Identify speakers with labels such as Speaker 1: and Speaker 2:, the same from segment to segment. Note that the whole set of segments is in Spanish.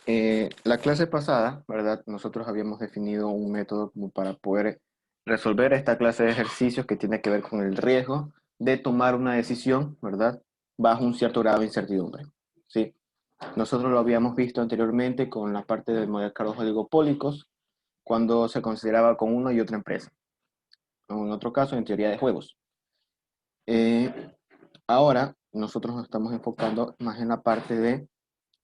Speaker 1: La clase pasada, ¿verdad? Nosotros habíamos definido un método como para poder resolver esta clase de ejercicios que tiene que ver con el riesgo de tomar una decisión, ¿verdad? Bajo un cierto grado de incertidumbre, ¿sí? Nosotros lo habíamos visto anteriormente con la parte de mercados oligopólicos, cuando se consideraba con una y otra empresa. En otro caso, en teoría de juegos. Eh, Ahora, nosotros nos estamos enfocando más en la parte de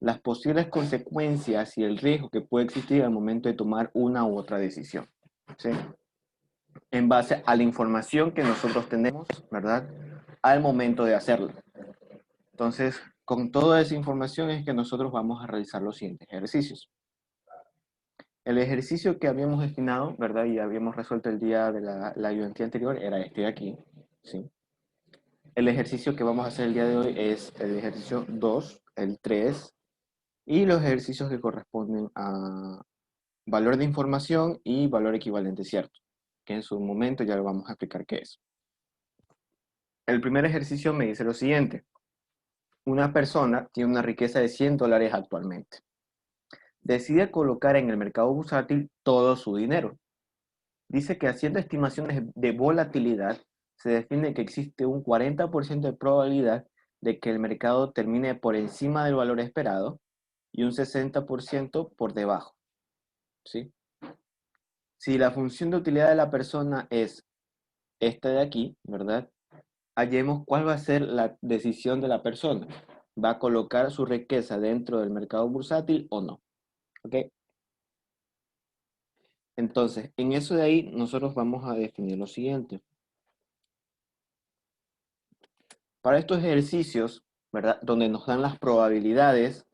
Speaker 1: las posibles consecuencias y el riesgo que puede existir al momento de tomar una u otra decisión, ¿sí? En base a la información que nosotros tenemos, ¿verdad? Al momento de hacerlo. Entonces, con toda esa información es que nosotros vamos a realizar los siguientes ejercicios. El ejercicio que habíamos destinado, ¿verdad? Y habíamos resuelto el día de la ayudantía anterior era este de aquí, ¿sí? El ejercicio que vamos a hacer el día de hoy es el ejercicio 2, el 3 y los ejercicios que corresponden a valor de información y valor equivalente cierto, que en su momento ya lo vamos a explicar qué es. El primer ejercicio me dice lo siguiente. Una persona tiene una riqueza de $100 actualmente. Decide colocar en el mercado bursátil todo su dinero. Dice que haciendo estimaciones de volatilidad, se define que existe un 40% de probabilidad de que el mercado termine por encima del valor esperado y un 60% por debajo, ¿sí? Si la función de utilidad de la persona es esta de aquí, ¿verdad? Hallemos cuál va a ser la decisión de la persona. ¿Va a colocar su riqueza dentro del mercado bursátil o no? ¿Ok? Entonces, en eso de ahí, nosotros vamos a definir lo siguiente. Para estos ejercicios, ¿verdad? Donde nos dan las probabilidades,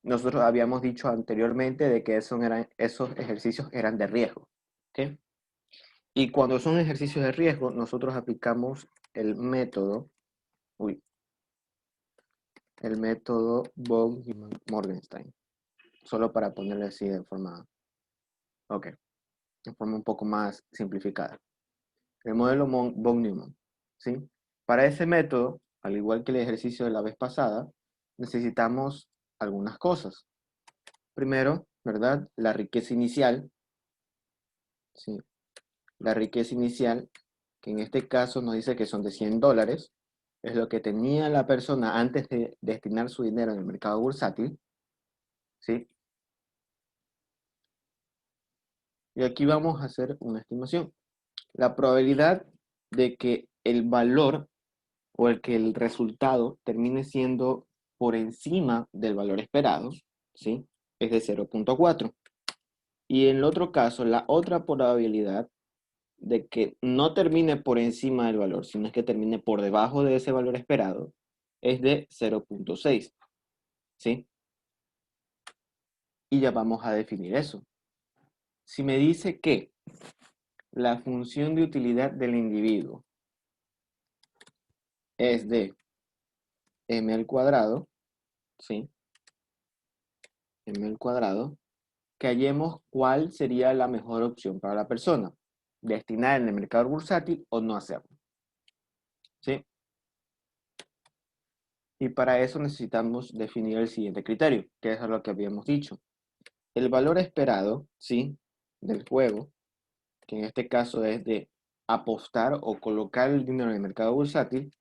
Speaker 1: nosotros habíamos dicho anteriormente de que esos ejercicios eran de riesgo. ¿Ok? Y cuando son ejercicios de riesgo, nosotros aplicamos el método, uy, el método Von-Morgenstein, solo para ponerle así de forma, ok, de forma un poco más simplificada. El modelo Von-Neumann, ¿sí? Para ese método, al igual que el ejercicio de la vez pasada, necesitamos algunas cosas. Primero, ¿verdad? La riqueza inicial, ¿sí? La riqueza inicial, que en este caso nos dice que son de $100, es lo que tenía la persona antes de destinar su dinero en el mercado bursátil, ¿sí? Y aquí vamos a hacer una estimación. La probabilidad de que el valor o el que el resultado termine siendo por encima del valor esperado, ¿sí? Es de 0.4. Y en el otro caso, la otra probabilidad de que no termine por encima del valor, sino que termine por debajo de ese valor esperado, es de 0.6, ¿sí? Y ya vamos a definir eso. Si me dice que la función de utilidad del individuo es de m al cuadrado, ¿sí? M al cuadrado, que hallemos cuál sería la mejor opción para la persona, destinar en el mercado bursátil o no hacerlo, ¿sí? Y para eso necesitamos definir el siguiente criterio, que es lo que habíamos dicho. El valor esperado, ¿sí? Del juego, que en este caso es de apostar o colocar el dinero en el mercado bursátil,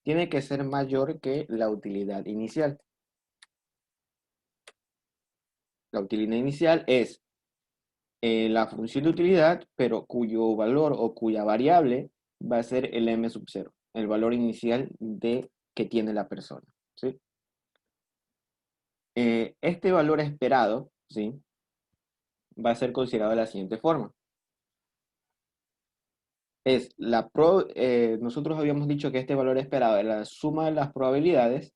Speaker 1: tiene que ser mayor que la utilidad inicial. La utilidad inicial es la función de utilidad, pero cuyo valor o cuya variable va a ser el m sub 0, el valor inicial que tiene la persona, ¿sí? Este valor esperado, ¿sí? Va a ser considerado de la siguiente forma. Nosotros habíamos dicho que este valor esperado es la suma de las probabilidades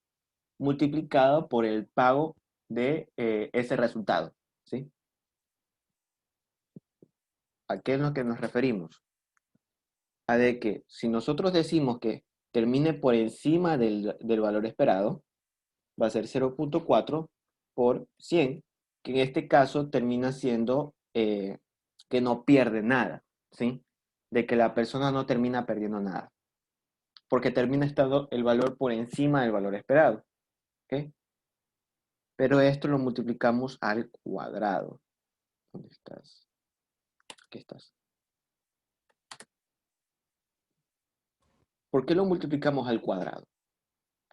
Speaker 1: multiplicado por el pago de ese resultado, ¿sí? ¿A qué es lo que nos referimos? A de que si nosotros decimos que termine por encima del valor esperado, va a ser 0.4 por 100, que en este caso termina siendo que no pierde nada, ¿sí? De que la persona no termina perdiendo nada, porque termina estando el valor por encima del valor esperado, ¿ok? pero esto lo multiplicamos al cuadrado. ¿Dónde estás? Aquí estás. ¿Por qué lo multiplicamos al cuadrado?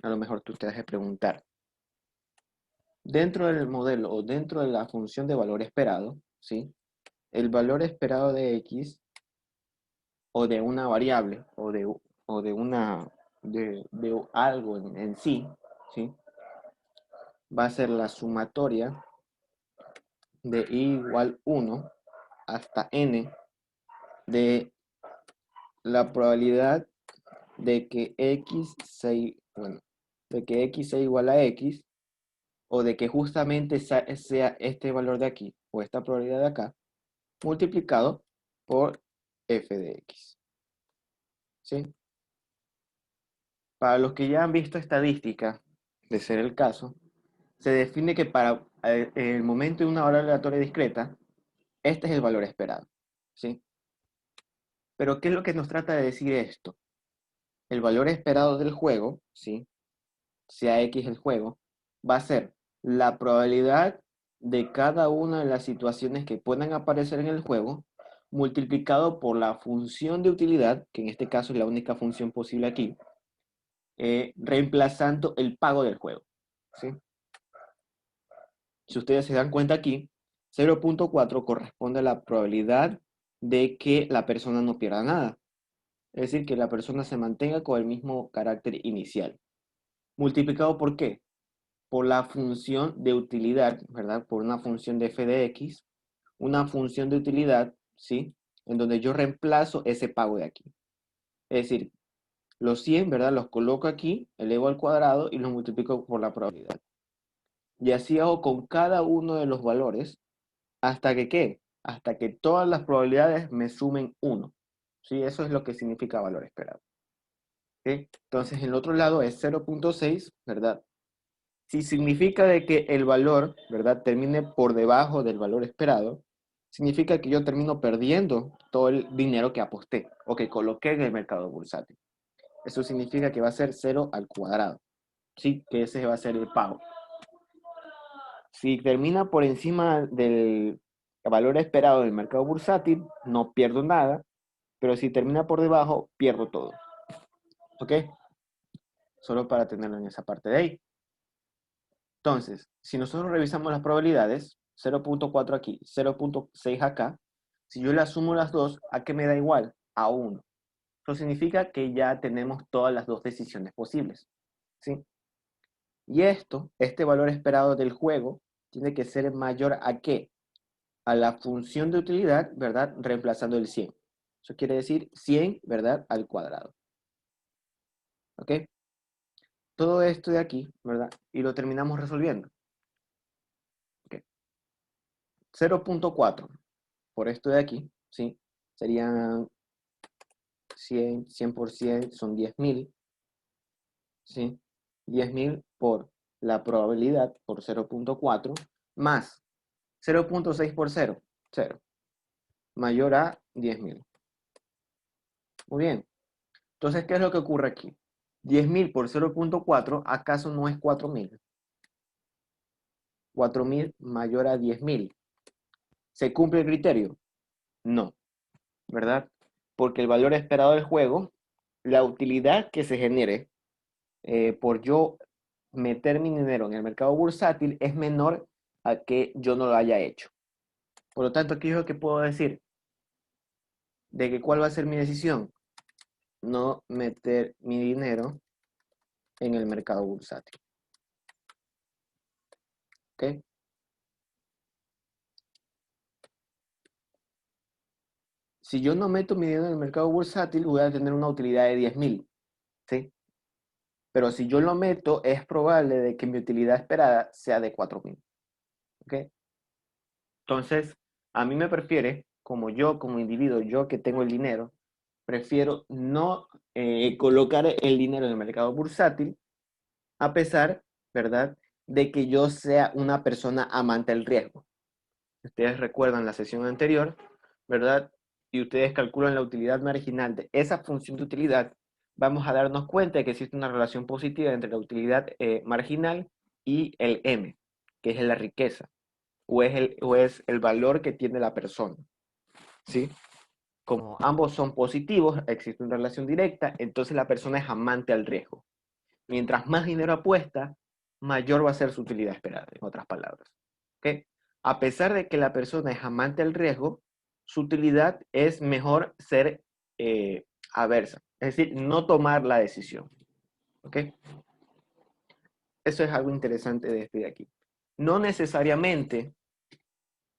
Speaker 1: A lo mejor tú te has de preguntar. Dentro del modelo o dentro de la función de valor esperado, ¿sí? El valor esperado de x o de una variable o de una de algo en sí, ¿sí? Va a ser la sumatoria de i igual 1 hasta n de la probabilidad de que x sea, bueno, de que x sea igual a x, o de que justamente sea este valor de aquí, o esta probabilidad de acá, multiplicado por f de x. ¿Sí? Para los que ya han visto estadística, de ser el caso, se define que para el momento de una hora aleatoria discreta, este es el valor esperado. ¿Sí? Pero ¿qué es lo que nos trata de decir esto? El valor esperado del juego, ¿sí? Sea X el juego, va a ser la probabilidad de cada una de las situaciones que puedan aparecer en el juego multiplicado por la función de utilidad, que en este caso es la única función posible aquí, reemplazando el pago del juego. ¿Sí? Si ustedes se dan cuenta aquí, 0.4 corresponde a la probabilidad de que la persona no pierda nada. Es decir, que la persona se mantenga con el mismo carácter inicial. ¿Multiplicado por qué? Por la función de utilidad, ¿verdad? Por una función de f de x, una función de utilidad, ¿sí? En donde yo reemplazo ese pago de aquí. Es decir, los 100, ¿verdad? Los coloco aquí, elevo al cuadrado y los multiplico por la probabilidad. Y así hago con cada uno de los valores hasta que, ¿qué? Hasta que todas las probabilidades me sumen 1. ¿Sí? Eso es lo que significa valor esperado. ¿Sí? Entonces, el otro lado es 0.6, ¿verdad? Si significa de que el valor, ¿verdad?, termine por debajo del valor esperado, significa que yo termino perdiendo todo el dinero que aposté o que coloqué en el mercado bursátil. Eso significa que va a ser 0 al cuadrado. Sí, que ese va a ser el pago. Si termina por encima del valor esperado del mercado bursátil, no pierdo nada, pero si termina por debajo, pierdo todo. ¿Ok? Solo para tenerlo en esa parte de ahí. Entonces, si nosotros revisamos las probabilidades, 0.4 aquí, 0.6 acá, si yo le sumo las dos, ¿a qué me da igual? A 1. Eso significa que ya tenemos todas las dos decisiones posibles. ¿Sí? Y este valor esperado del juego, tiene que ser mayor ¿a qué? A la función de utilidad, ¿verdad? Reemplazando el 100. Eso quiere decir 100, ¿verdad? Al cuadrado. ¿Ok? Todo esto de aquí, ¿verdad? Y lo terminamos resolviendo. ¿Ok? 0.4 por esto de aquí, ¿sí? Serían 100% son 10.000, ¿sí? 10.000 por la probabilidad, por 0.4, más 0.6 por 0, 0, mayor a 10.000. Muy bien. Entonces, ¿qué es lo que ocurre aquí? 10.000 por 0.4, ¿acaso no es 4.000? 4.000 mayor a 10.000. ¿Se cumple el criterio? No, ¿verdad? Porque el valor esperado del juego, la utilidad que se genere por yo meter mi dinero en el mercado bursátil es menor a que yo no lo haya hecho. Por lo tanto, aquí es lo que puedo decir de que cuál va a ser mi decisión. No meter mi dinero en el mercado bursátil. ¿Ok? Si yo no meto mi dinero en el mercado bursátil, voy a tener una utilidad de 10.000. ¿Sí? Pero si yo lo meto, es probable de que mi utilidad esperada sea de 4.000. ¿Ok? Entonces, a mí me prefiere, como yo, como individuo, yo que tengo el dinero, prefiero no colocar el dinero en el mercado bursátil, a pesar, ¿verdad?, de que yo sea una persona amante del riesgo. Ustedes recuerdan la sesión anterior, ¿verdad? Y ustedes calculan la utilidad marginal de esa función de utilidad, vamos a darnos cuenta de que existe una relación positiva entre la utilidad marginal y el M. que es la riqueza, o es el valor que tiene la persona, ¿sí? Como ambos son positivos, existe una relación directa, entonces la persona es amante al riesgo. Mientras más dinero apuesta, mayor va a ser su utilidad esperada, en otras palabras. ¿Ok? A pesar de que la persona es amante al riesgo, su utilidad es mejor ser aversa, es decir, no tomar la decisión. ¿Ok? Eso es algo interesante de este de aquí. No necesariamente,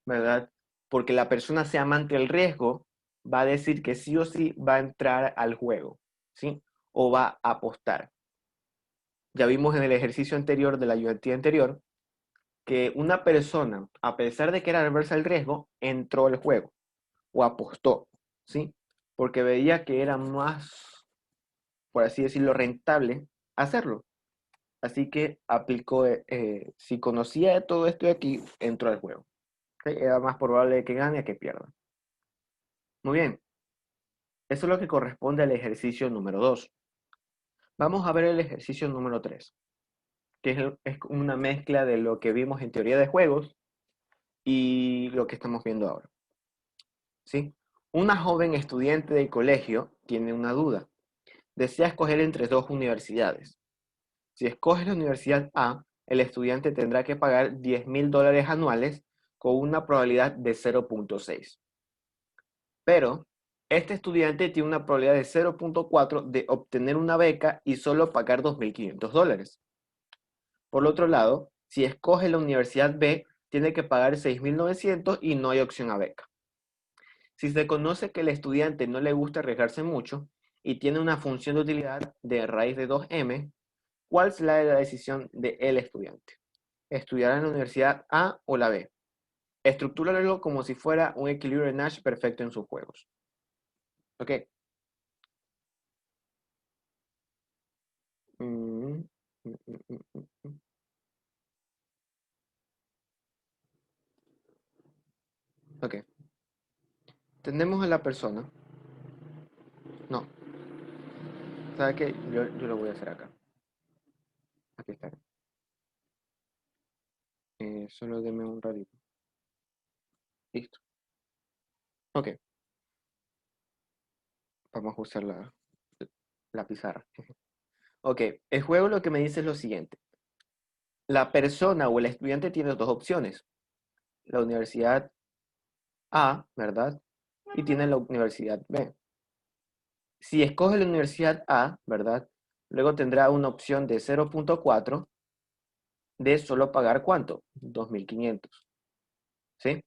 Speaker 1: ¿verdad? Porque la persona sea amante del riesgo, va a decir que sí o sí va a entrar al juego, ¿sí? O va a apostar. Ya vimos en el ejercicio anterior de la ayudantía anterior que una persona, a pesar de que era adversa al riesgo, entró al juego o apostó, ¿sí? Porque veía que era más, por así decirlo, rentable hacerlo. Así que aplicó, si conocía de todo esto de aquí, entró al juego. ¿Ok? Era más probable que gane a que pierda. Muy bien, eso es lo que corresponde al ejercicio número 2. Vamos a ver el ejercicio número 3, que es una mezcla de lo que vimos en teoría de juegos y lo que estamos viendo ahora. ¿Sí? Una joven estudiante de colegio tiene una duda. Desea escoger entre dos universidades. Si escoge la universidad A, el estudiante tendrá que pagar $10,000 anuales con una probabilidad de 0.6. Pero este estudiante tiene una probabilidad de 0.4 de obtener una beca y solo pagar $2,500. Por otro lado, si escoge la universidad B, tiene que pagar 6,900 y no hay opción a beca. Si se conoce que el estudiante no le gusta arriesgarse mucho y tiene una función de utilidad de raíz de 2m, ¿cuál será la decisión del estudiante? ¿Estudiará en la universidad A o la B? Estructúralo como si fuera un equilibrio de Nash perfecto en sus juegos. ¿Ok? Mm, mm, mm, mm, mm. Ok. Tenemos a la persona. No. ¿Sabe qué? Yo lo voy a hacer acá. Aquí está. Solo deme un ratito. Listo. Ok. Vamos a usar la pizarra. Ok. El juego lo que me dice es lo siguiente. La persona o el estudiante tiene dos opciones. La universidad A, ¿verdad? Y tiene la universidad B. Si escoge la universidad A, ¿verdad? Luego tendrá una opción de 0.4 de solo pagar ¿cuánto? 2,500. ¿Sí?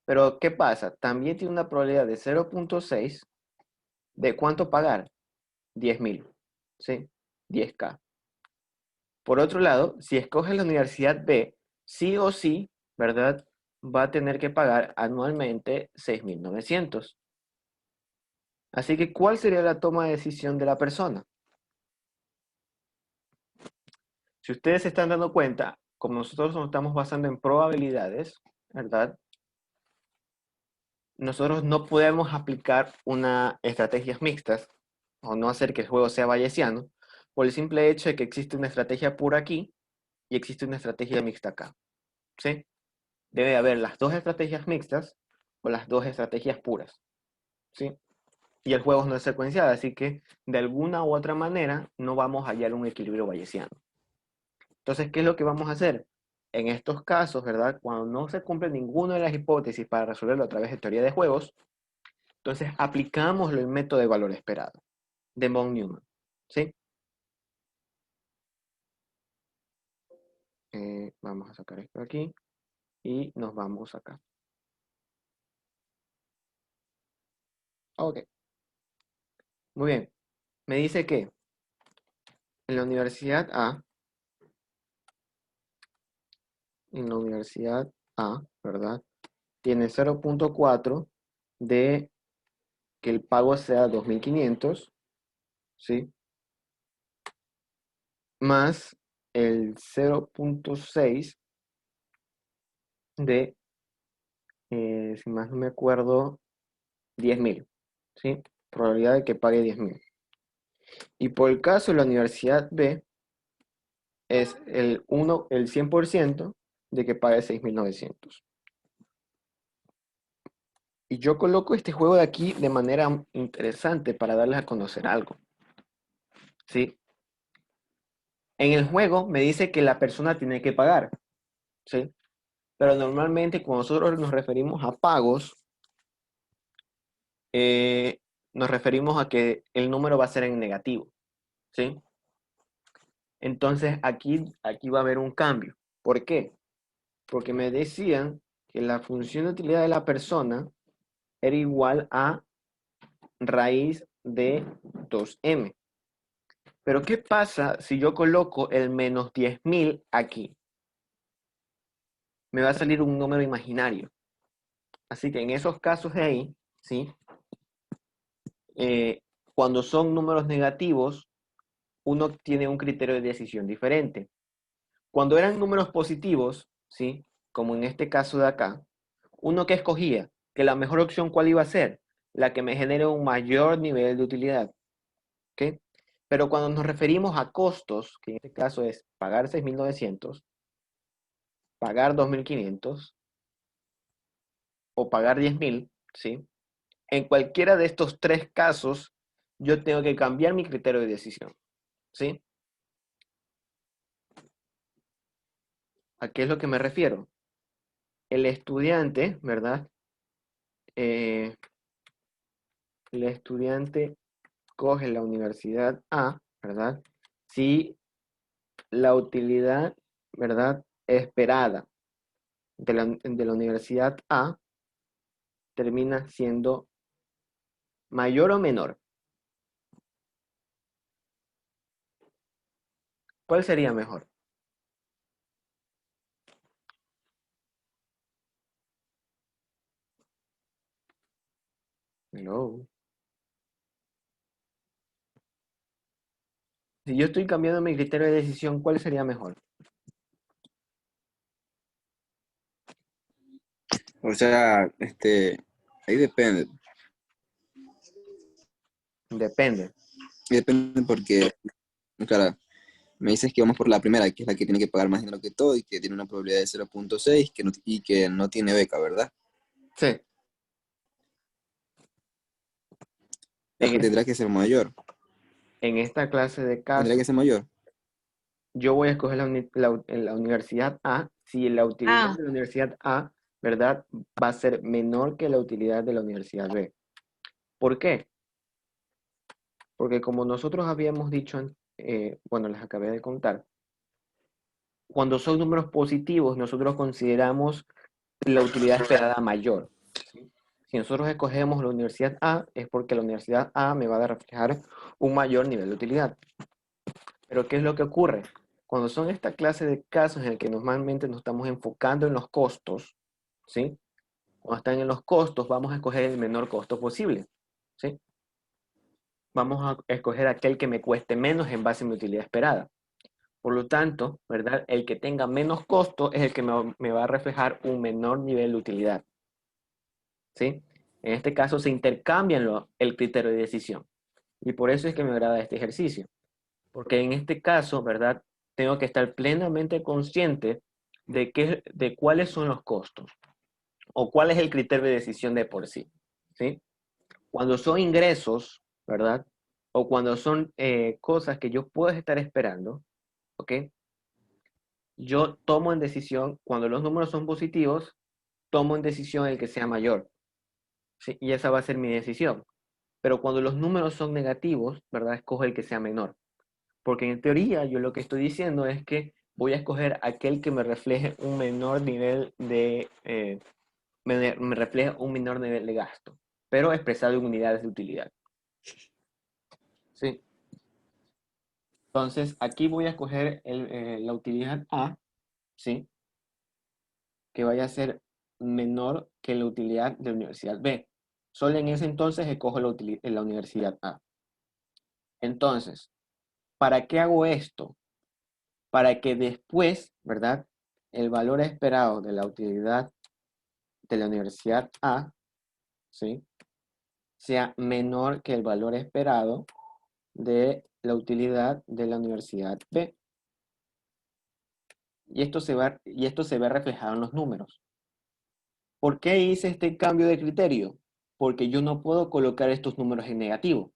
Speaker 1: Pero ¿qué pasa? También tiene una probabilidad de 0.6 de ¿cuánto pagar? 10,000. ¿Sí? 10K. Por otro lado, si escoge la universidad B, sí o sí, ¿verdad? Va a tener que pagar anualmente 6,900. Así que, ¿cuál sería la toma de decisión de la persona? Si ustedes se están dando cuenta, como nosotros nos estamos basando en probabilidades, ¿verdad? Nosotros no podemos aplicar una estrategias mixtas o no hacer que el juego sea bayesiano por el simple hecho de que existe una estrategia pura aquí y existe una estrategia mixta acá, ¿sí? Debe haber las dos estrategias mixtas o las dos estrategias puras, ¿sí? Y el juego no es secuencial, así que de alguna u otra manera no vamos a hallar un equilibrio bayesiano. Entonces, ¿qué es lo que vamos a hacer? En estos casos, ¿verdad? Cuando no se cumple ninguna de las hipótesis para resolverlo a través de teoría de juegos, entonces aplicamos el método de valor esperado de von Neumann, ¿sí? Vamos a sacar esto de aquí y nos vamos acá. Ok, muy bien. Me dice que en la universidad A, ¿verdad? Tiene 0.4 de que el pago sea 2,500, ¿sí? Más el 0.6 de, si más no me acuerdo, 10,000, ¿sí? Probabilidad de que pague 10,000. Y por el caso de la universidad B, es el 1, el 100%, de que pague 6.900. Y yo coloco este juego de aquí de manera interesante para darles a conocer algo, ¿sí? En el juego me dice que la persona tiene que pagar, ¿sí? Pero normalmente cuando nosotros nos referimos a pagos, eh, nos referimos a que el número va a ser en negativo, ¿sí? Entonces aquí va a haber un cambio. ¿Por qué? Porque me decían que la función de utilidad de la persona era igual a raíz de 2m. Pero ¿qué pasa si yo coloco el menos 10.000 aquí? Me va a salir un número imaginario. Así que en esos casos de ahí, ¿sí? Eh, cuando son números negativos, uno tiene un criterio de decisión diferente. Cuando eran números positivos, ¿sí? Como en este caso de acá, uno que escogía, que la mejor opción cuál iba a ser, la que me genere un mayor nivel de utilidad, ¿ok? Pero cuando nos referimos a costos, que en este caso es pagar 6.900, pagar 2.500 o pagar 10.000, ¿sí? En cualquiera de estos tres casos, yo tengo que cambiar mi criterio de decisión, ¿sí? ¿A qué es lo que me refiero? El estudiante, ¿verdad? Eh, el estudiante coge la universidad A, ¿verdad? Si la utilidad, ¿verdad? Esperada de la universidad A termina siendo mayor o menor. ¿Cuál sería mejor? Hello. Si yo estoy cambiando mi criterio de decisión, ¿cuál sería mejor?
Speaker 2: O sea, ahí depende.
Speaker 1: Depende.
Speaker 2: Depende porque, claro, me dices que vamos por la primera, que es la que tiene que pagar más dinero que todo y que tiene una probabilidad de 0,6 y que no tiene beca, ¿verdad?
Speaker 1: Sí.
Speaker 2: Ah,
Speaker 1: En,
Speaker 2: pues
Speaker 1: es-
Speaker 2: tendrá que ser mayor.
Speaker 1: en esta clase de
Speaker 2: Tendrá
Speaker 1: casos,
Speaker 2: que ser mayor.
Speaker 1: yo voy a escoger la universidad A si la utilidad
Speaker 3: Ah,
Speaker 1: de la universidad A, ¿verdad? Va a ser menor que la utilidad de la universidad B. ¿Por qué? Porque como nosotros habíamos dicho, bueno, les acabé de contar, cuando son números positivos, nosotros consideramos la utilidad esperada mayor, ¿sí? Si nosotros escogemos la universidad A, es porque la universidad A me va a reflejar un mayor nivel de utilidad. Pero ¿qué es lo que ocurre? Cuando son esta clase de casos en el que normalmente nos estamos enfocando en los costos, ¿sí? Cuando están en los costos, vamos a escoger el menor costo posible, ¿sí? Vamos a escoger aquel que me cueste menos en base a mi utilidad esperada. Por lo tanto, ¿verdad? El que tenga menos costo es el que me va a reflejar un menor nivel de utilidad, ¿sí? En este caso se intercambian el criterio de decisión. Y por eso es que me agrada este ejercicio. Porque en este caso, ¿verdad? Tengo que estar plenamente consciente de cuáles son los costos o cuál es el criterio de decisión de por sí, ¿sí? Cuando son ingresos, ¿verdad? O cuando son cosas que yo puedo estar esperando, ¿ok? Yo tomo en decisión, cuando los números son positivos, tomo en decisión el que sea mayor, ¿sí? Y esa va a ser mi decisión. Pero cuando los números son negativos, ¿verdad? Escojo el que sea menor. Porque en teoría yo lo que estoy diciendo es que voy a escoger aquel que me refleje un menor nivel me refleja un menor nivel de gasto, pero expresado en unidades de utilidad. ¿Sí? Entonces aquí voy a escoger la utilidad A, ¿sí? Que vaya a ser menor que la utilidad de la universidad B. Solo en ese entonces escojo la universidad A. Entonces, ¿para qué hago esto? Para que después, ¿verdad? El valor esperado de la utilidad de la universidad A, ¿sí? Sea menor que el valor esperado de la utilidad de la universidad B. y esto se ve reflejado en los números. ¿Por qué hice este cambio de criterio? Porque yo no puedo colocar estos números en negativo.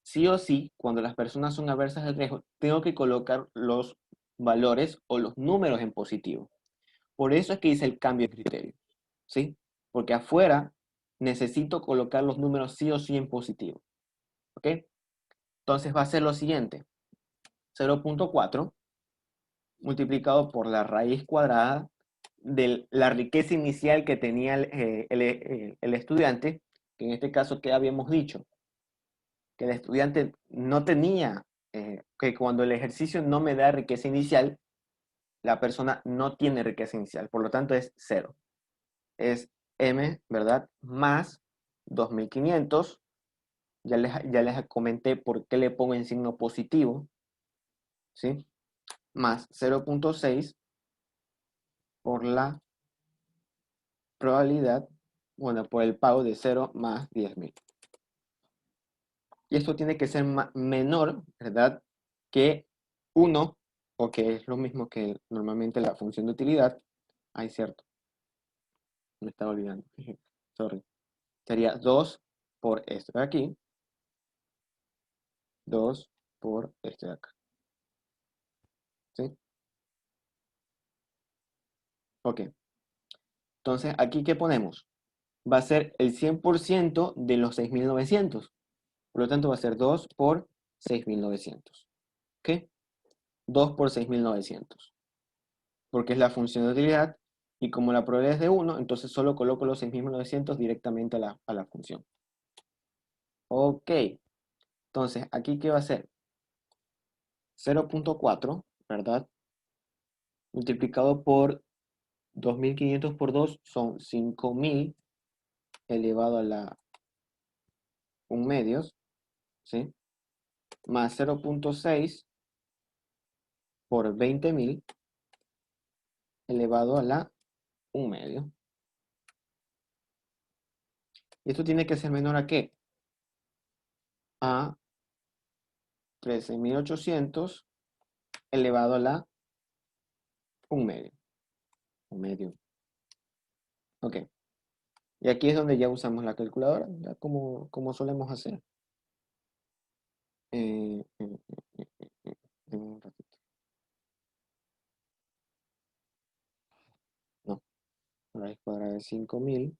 Speaker 1: Sí o sí, cuando las personas son aversas al riesgo, tengo que colocar los valores o los números en positivo. Por eso es que hice el cambio de criterio, ¿sí? Porque afuera necesito colocar los números sí o sí en positivo, ¿ok? Entonces va a ser lo siguiente, 0.4 multiplicado por la raíz cuadrada de la riqueza inicial que tenía el estudiante, que en este caso, ¿qué habíamos dicho? Que el estudiante no tenía, que cuando el ejercicio no me da riqueza inicial, la persona no tiene riqueza inicial, por lo tanto es cero. Es m, ¿verdad? Más 2500, ya les comenté por qué le pongo en signo positivo, ¿sí? Más 0.6 por la probabilidad, bueno, por el pago de 0 más 10.000. Y esto tiene que ser menor, ¿verdad? Que 1, o que es lo mismo que normalmente la función de utilidad. Ay, cierto, me estaba olvidando. Sorry. Sería 2 por esto de aquí, 2 por este de acá. ¿Sí? Ok. Entonces, ¿aquí qué ponemos? Va a ser el 100% de los 6.900. Por lo tanto, va a ser 2 por 6.900. ¿Ok? 2 por 6.900. Porque es la función de utilidad. Y como la probabilidad es de 1, entonces solo coloco los 6.900 directamente a la función. Ok. Entonces, ¿aquí qué va a ser? 0.4, ¿verdad? Multiplicado por 2.500 por 2 son 5.000 elevado a la 1 medios, ¿sí? Más 0.6 por 20.000 elevado a la 1 medio. Y esto tiene que ser menor ¿a qué? A 13.800 elevado a la 1 medio. 1 medio. Ok. Y aquí es donde ya usamos la calculadora, ya como solemos hacer. Un ratito. No, raíz cuadrada de 5.000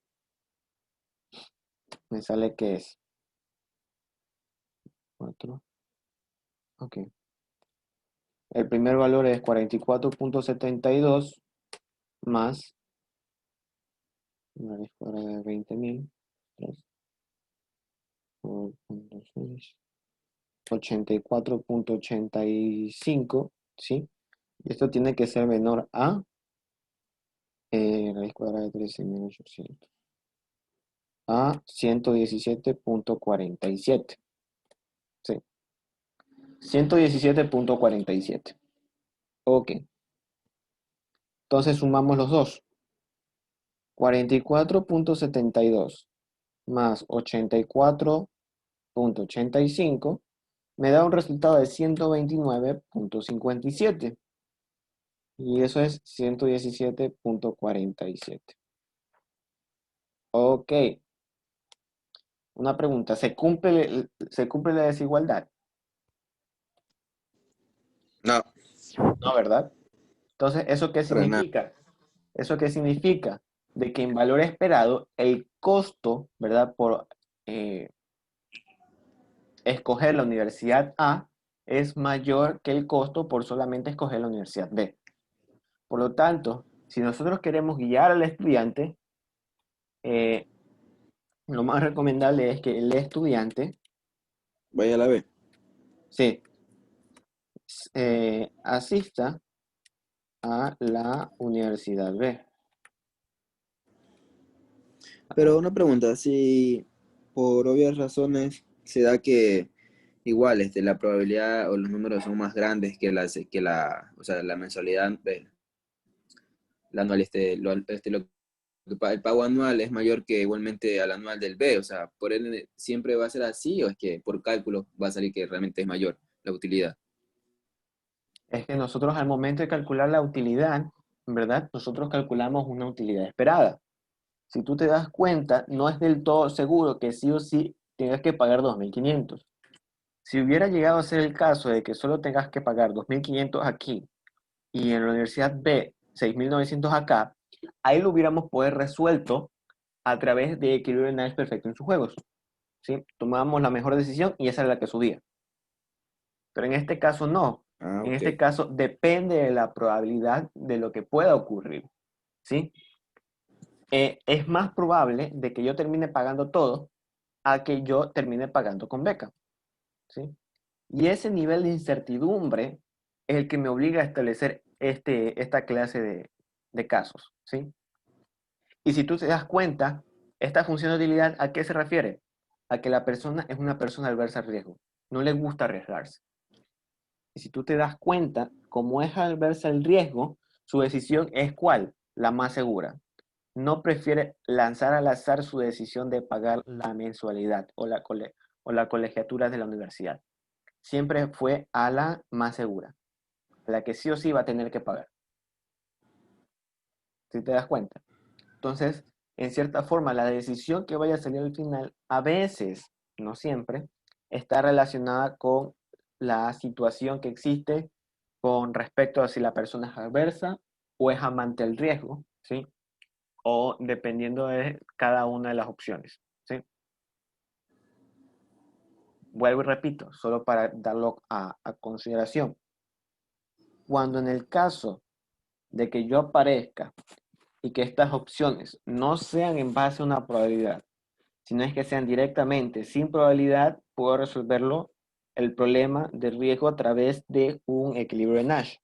Speaker 1: me sale que es 4. Ok. El primer valor es 44.72 más raíz cuadrada de 20.000 por 0.6, 84.85, ¿sí? Y esto tiene que ser menor a raíz cuadrada de 13.800, a 117.47, ¿sí? 117.47. Ok. Entonces sumamos los dos. 44.72 más 84.85 me da un resultado de 129.57. Y eso es 117.47. Ok. Una pregunta. ¿Se cumple la desigualdad?
Speaker 2: No,
Speaker 1: No, ¿verdad? Entonces, ¿eso qué
Speaker 2: para nada.
Speaker 1: significa? ¿Eso qué significa? De que en valor esperado, el costo, ¿verdad? Por eh, escoger la universidad A es mayor que el costo por solamente escoger la universidad B. Por lo tanto, si nosotros queremos guiar al estudiante, eh, lo más recomendable es que el estudiante,
Speaker 2: Vaya a la B.
Speaker 1: sí, asista a la universidad B.
Speaker 2: Pero
Speaker 1: Ajá.
Speaker 2: una pregunta, si por obvias razones se da que igual la probabilidad o los números son más grandes o sea, la mensualidad, la anual, el pago anual es mayor que igualmente al anual del B, o sea, por ende, ¿siempre va a ser así o es que por cálculo va a salir que realmente es mayor la utilidad?
Speaker 1: Es que nosotros al momento de calcular la utilidad, ¿verdad? Nosotros calculamos una utilidad esperada. Si tú te das cuenta, no es del todo seguro que sí o sí tengas que pagar 2.500. Si hubiera llegado a ser el caso de que solo tengas que pagar 2.500 aquí y en la Universidad B 6.900 acá, ahí lo hubiéramos poder resuelto a través de equilibrio de Nash perfecto en sus juegos. ¿Sí? Tomábamos la mejor decisión y esa es la que subía. Pero en este caso no.
Speaker 2: Ah,
Speaker 1: En
Speaker 2: ok.
Speaker 1: este caso depende de la probabilidad de lo que pueda ocurrir. ¿Sí? Es más probable de que yo termine pagando todo a que yo termine pagando con beca. ¿Sí? Y ese nivel de incertidumbre es el que me obliga a establecer esta clase de casos. ¿Sí? Y si tú te das cuenta, esta función de utilidad, ¿a qué se refiere? A que la persona es una persona adversa al riesgo. No le gusta arriesgarse. Y si tú te das cuenta, como es adversa al riesgo, su decisión es ¿cuál? La más segura. No prefiere lanzar al azar su decisión de pagar la mensualidad o la colegiatura de la universidad. Siempre fue a la más segura, a la que sí o sí va a tener que pagar. ¿Sí te das cuenta? Entonces, en cierta forma, la decisión que vaya a salir al final, a veces, no siempre, está relacionada con la situación que existe con respecto a si la persona es adversa o es amante del riesgo, ¿sí? O dependiendo de cada una de las opciones, ¿sí? Vuelvo y repito, solo para darlo a consideración. Cuando en el caso de que yo aparezca y que estas opciones no sean en base a una probabilidad, sino es que sean directamente sin probabilidad, puedo resolverlo el problema de riesgo a través de un equilibrio de Nash,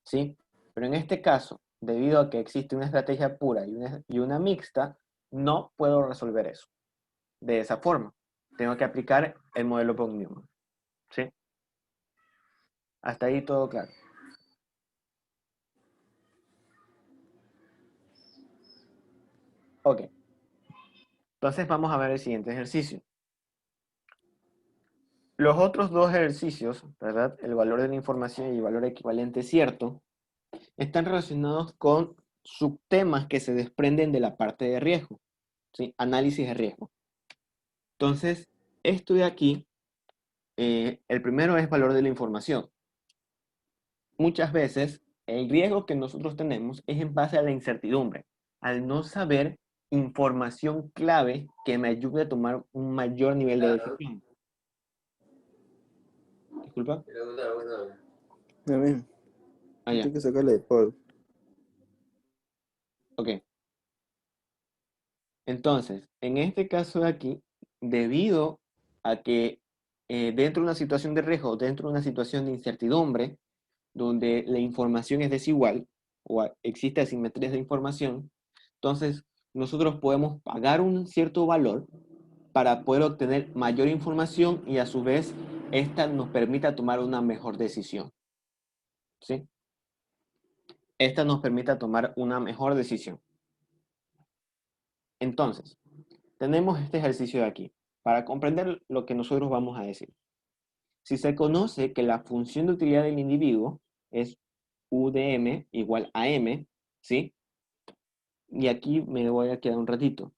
Speaker 1: ¿sí? Pero en este caso, debido a que existe una estrategia pura y una mixta, no puedo resolver eso de esa forma. Tengo que aplicar el modelo von Neumann, ¿sí? Hasta ahí todo claro. Ok, entonces vamos a ver el siguiente ejercicio. Los otros dos ejercicios, ¿verdad? El valor de la información y el valor equivalente cierto, están relacionados con subtemas que se desprenden de la parte de riesgo, ¿sí? Análisis de riesgo. Entonces, esto de aquí, el primero es valor de la información. Muchas veces, el riesgo que nosotros tenemos es en base a la incertidumbre, al no saber información clave que me ayude a tomar un mayor nivel de decisión. Disculpa.
Speaker 2: Ya ven,
Speaker 1: Ah,
Speaker 2: yo
Speaker 1: ya.
Speaker 2: tengo que sacarle de Paul.
Speaker 1: Ok. Entonces, en este caso de aquí, debido a que dentro de una situación de riesgo, dentro de una situación de incertidumbre, donde la información es desigual o existe asimetrías de información, entonces nosotros podemos pagar un cierto valor para poder obtener mayor información y a su vez esta nos permita tomar una mejor decisión, ¿sí? Esta nos permita tomar una mejor decisión. Entonces, tenemos este ejercicio de aquí para comprender lo que nosotros vamos a decir. Si se conoce que la función de utilidad del individuo es U de M igual a M, ¿sí? Y aquí me voy a quedar un ratito.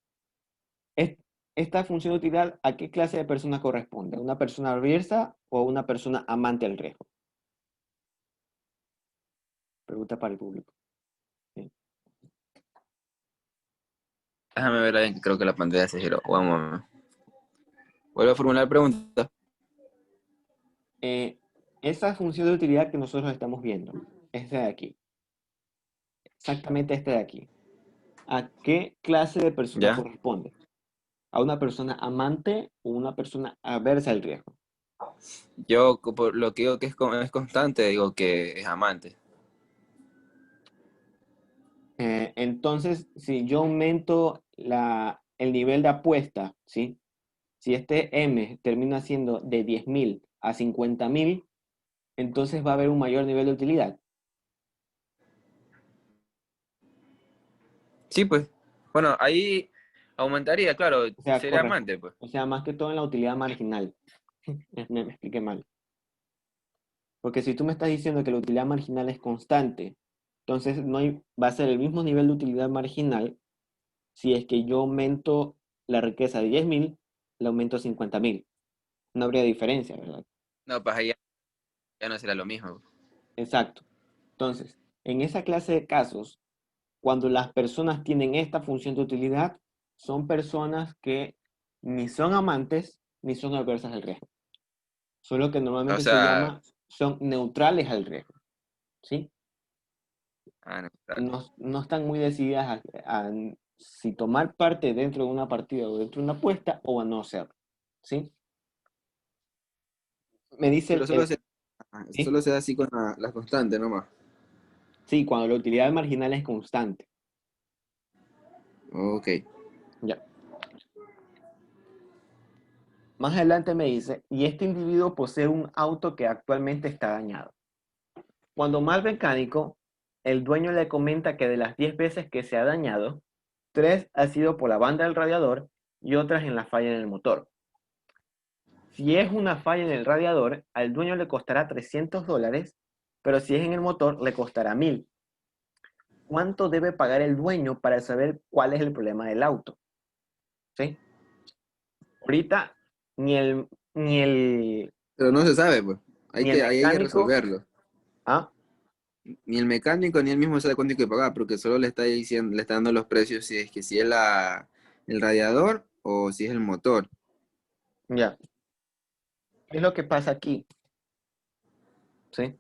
Speaker 1: Esta función de utilidad, ¿a qué clase de persona corresponde? ¿A una persona adversa o a una persona amante al riesgo? Pregunta para el público. ¿Sí?
Speaker 2: Déjame ver ahí, que creo que la pantalla se giró. Vamos. Vuelvo a formular la pregunta.
Speaker 1: Eh, esa función de utilidad que nosotros estamos viendo, esta de aquí, exactamente esta de aquí, ¿a qué clase de persona
Speaker 2: ¿Ya?
Speaker 1: corresponde? ¿A una persona amante o una persona aversa al riesgo?
Speaker 2: Yo, por lo que digo que es constante, digo que es amante.
Speaker 1: Entonces, si yo aumento el nivel de apuesta, ¿sí? Si este M termina siendo de 10.000 a 50.000, entonces va a haber un mayor nivel de utilidad.
Speaker 2: Sí, pues. Bueno, ahí aumentaría, claro,
Speaker 1: O sea,
Speaker 2: sería
Speaker 1: correcto.
Speaker 2: amante, pues.
Speaker 1: O sea, más que todo en la utilidad marginal. Me expliqué mal. Porque si tú me estás diciendo que la utilidad marginal es constante, entonces va a ser el mismo nivel de utilidad marginal si es que yo aumento la riqueza de 10.000, le aumento 50.000. No habría diferencia, ¿verdad?
Speaker 2: No, pues ahí ya no será lo mismo.
Speaker 1: Exacto. Entonces, en esa clase de casos, cuando las personas tienen esta función de utilidad, son personas que ni son amantes ni son adversas al riesgo. Solo que
Speaker 2: O
Speaker 1: normalmente se
Speaker 2: sea,
Speaker 1: llama, son neutrales al riesgo, ¿sí?
Speaker 2: no,
Speaker 1: No están muy decididas a si tomar parte dentro de una partida o dentro de una apuesta o a no hacerlo, ¿sí? Me dice
Speaker 2: pero
Speaker 1: ¿sí?
Speaker 2: solo se da así con la constante nomás.
Speaker 1: Sí, cuando la utilidad marginal es constante.
Speaker 2: Ok.
Speaker 1: Ya. Más adelante me dice, y este individuo posee un auto que actualmente está dañado. Cuando mal mecánico, el dueño le comenta que de las 10 veces que se ha dañado, 3 ha sido por la banda del radiador y otras en la falla en el motor. Si es una falla en el radiador, al dueño le costará $300, pero si es en el motor, le costará 1.000. ¿Cuánto debe pagar el dueño para saber cuál es el problema del auto? ¿Sí? Ahorita ni el, ni el,
Speaker 2: Pero no se sabe, pues.
Speaker 1: ni el
Speaker 2: Ahí hay que
Speaker 1: mecánico,
Speaker 2: resolverlo.
Speaker 1: ¿ah?
Speaker 2: Ni el mecánico ni él mismo sabe cuánto hay que pagar, porque solo le está diciendo, le está dando los precios si es el radiador o si es el motor.
Speaker 1: Ya. ¿Qué es lo que pasa aquí? ¿Sí?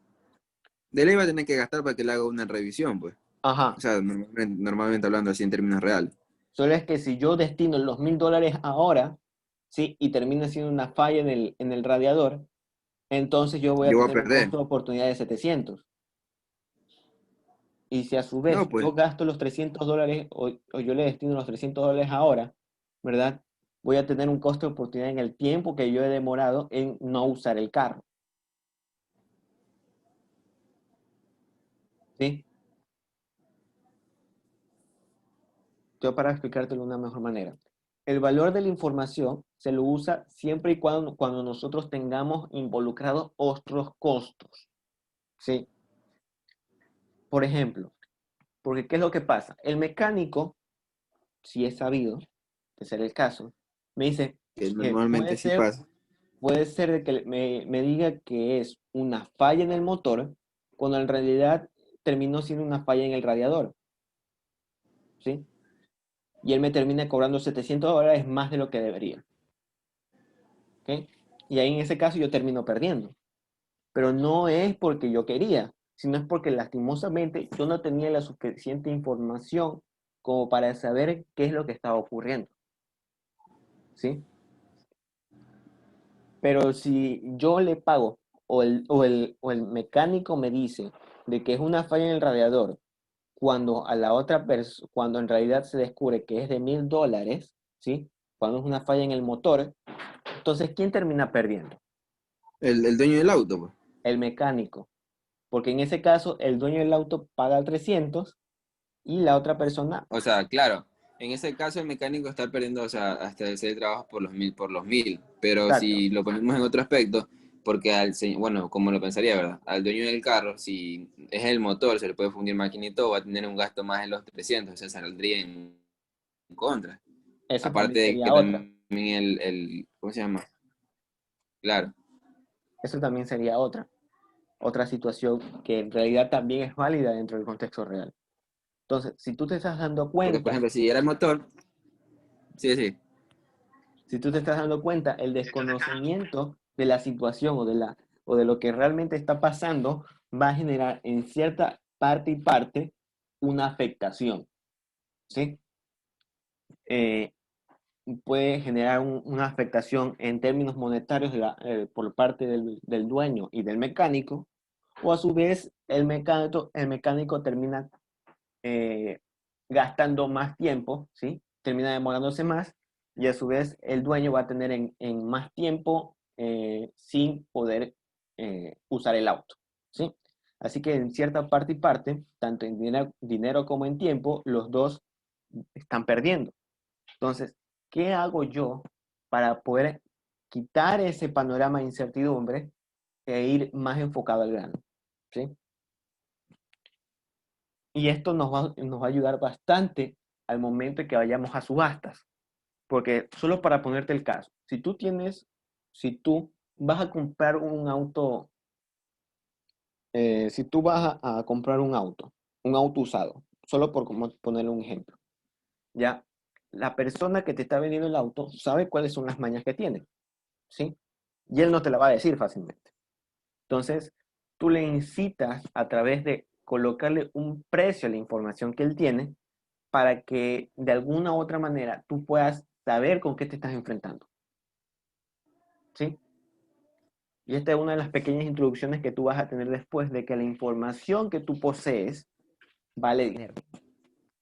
Speaker 2: De ley va a tener que gastar para que le haga una revisión, pues. O
Speaker 1: Ajá.
Speaker 2: sea, normalmente hablando así en términos reales.
Speaker 1: Solo es que si yo destino los $1.000 ahora, ¿sí? Y termina siendo una falla en el radiador, entonces yo voy a
Speaker 2: Yo voy a
Speaker 1: tener un
Speaker 2: perder.
Speaker 1: costo de oportunidad de 700. Y si a su vez
Speaker 2: No,
Speaker 1: yo
Speaker 2: pues.
Speaker 1: gasto los $300 o yo le destino los $300 ahora, ¿verdad? Voy a tener un costo de oportunidad en el tiempo que yo he demorado en no usar el carro. ¿Sí? Yo para explicártelo de una mejor manera. El valor de la información se lo usa siempre y cuando nosotros tengamos involucrados otros costos. ¿Sí? Por ejemplo, porque ¿qué es lo que pasa? El mecánico, si es sabido, de ser el caso, me dice
Speaker 2: Que
Speaker 1: que
Speaker 2: normalmente sí pasa.
Speaker 1: puede ser de que me diga que es una falla en el motor, cuando en realidad terminó siendo una falla en el radiador, ¿sí? Y él me termina cobrando $700 más de lo que debería, ¿ok? Y ahí en ese caso yo termino perdiendo. Pero no es porque yo quería, sino es porque lastimosamente yo no tenía la suficiente información como para saber qué es lo que estaba ocurriendo, ¿sí? Pero si yo le pago o el mecánico me dice de que es una falla en el radiador, cuando en realidad se descubre que es de $1.000, ¿sí? Cuando es una falla en el motor, entonces ¿quién termina perdiendo?
Speaker 2: El dueño del auto, pues.
Speaker 1: El mecánico, porque en ese caso el dueño del auto paga 300 y la otra persona,
Speaker 2: O sea, claro, en ese caso el mecánico está perdiendo, o sea, hasta ese trabajo por los mil. Pero
Speaker 1: exacto,
Speaker 2: si lo ponemos en otro aspecto, porque bueno, como lo pensaría, ¿verdad? Al dueño del carro, si es el motor, se le puede fundir máquina y todo, va a tener un gasto más de los 300, o sea, saldría en contra.
Speaker 1: eso
Speaker 2: Aparte
Speaker 1: también
Speaker 2: de
Speaker 1: sería
Speaker 2: que
Speaker 1: otra,
Speaker 2: también ¿cómo se llama? Claro,
Speaker 1: eso también sería otra situación que en realidad también es válida dentro del contexto real. Entonces, si tú te estás dando
Speaker 2: porque por
Speaker 1: cuenta,
Speaker 2: ejemplo, si era el motor, sí, sí,
Speaker 1: si tú te estás dando cuenta, el desconocimiento de la situación o de lo que realmente está pasando va a generar en cierta parte y parte una afectación, ¿sí? Eh, puede generar una afectación en términos monetarios por parte del dueño y del mecánico, o a su vez el mecánico termina eh, gastando más tiempo, ¿sí? Termina demorándose más y a su vez el dueño va a tener en más tiempo sin poder usar el auto, ¿sí? Así que en cierta parte y parte, tanto en dinero como en tiempo, los dos están perdiendo. Entonces, ¿qué hago yo para poder quitar ese panorama de incertidumbre e ir más enfocado al grano, ¿sí? Y esto nos va a ayudar bastante al momento en que vayamos a subastas. Porque solo para ponerte el caso, si tú vas a comprar un auto, si tú vas a comprar un auto usado, solo por ponerle un ejemplo, ya, la persona que te está vendiendo el auto sabe cuáles son las mañas que tiene, ¿sí? Y él no te la va a decir fácilmente. Entonces, tú le incitas a través de colocarle un precio a la información que él tiene para que de alguna u otra manera tú puedas saber con qué te estás enfrentando, ¿sí? Y esta es una de las pequeñas introducciones que tú vas a tener después de que la información que tú posees vale dinero,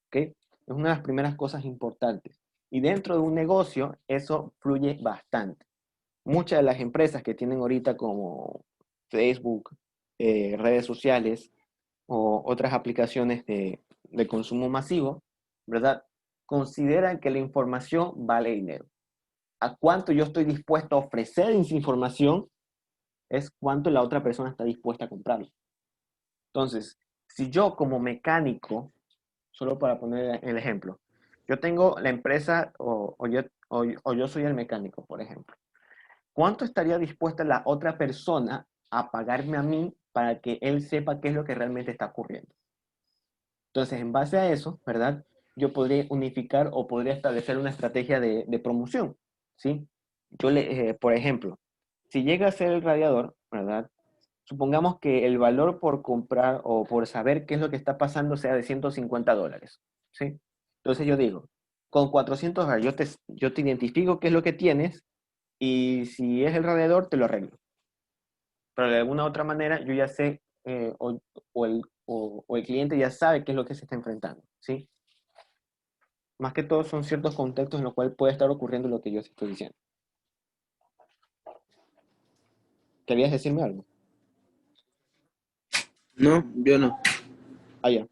Speaker 1: ¿ok? Es una de las primeras cosas importantes. Y dentro de un negocio, eso fluye bastante. Muchas de las empresas que tienen ahorita como Facebook, redes sociales o otras aplicaciones de consumo masivo, ¿verdad? Consideran que la información vale dinero. ¿A cuánto yo estoy dispuesto a ofrecer esa información? Es cuánto la otra persona está dispuesta a comprarlo. Entonces, si yo como mecánico, solo para poner el ejemplo, yo tengo la empresa o yo soy el mecánico, por ejemplo, ¿cuánto estaría dispuesta la otra persona a pagarme a mí para que él sepa qué es lo que realmente está ocurriendo? Entonces, en base a eso, ¿verdad? Yo podría unificar o podría establecer una estrategia de promoción, ¿sí? Por ejemplo, si llega a ser el radiador, ¿verdad? Supongamos que el valor por comprar o por saber qué es lo que está pasando sea de $150, ¿sí? Entonces yo digo, con $400 yo te identifico qué es lo que tienes y si es el radiador te lo arreglo. Pero de alguna otra manera yo ya sé, o el cliente ya sabe qué es lo que se está enfrentando, ¿sí? Más que todo son ciertos contextos en los cuales puede estar ocurriendo lo que yo estoy diciendo. ¿Querías decirme algo?
Speaker 2: No, yo no.
Speaker 1: Ah, ya.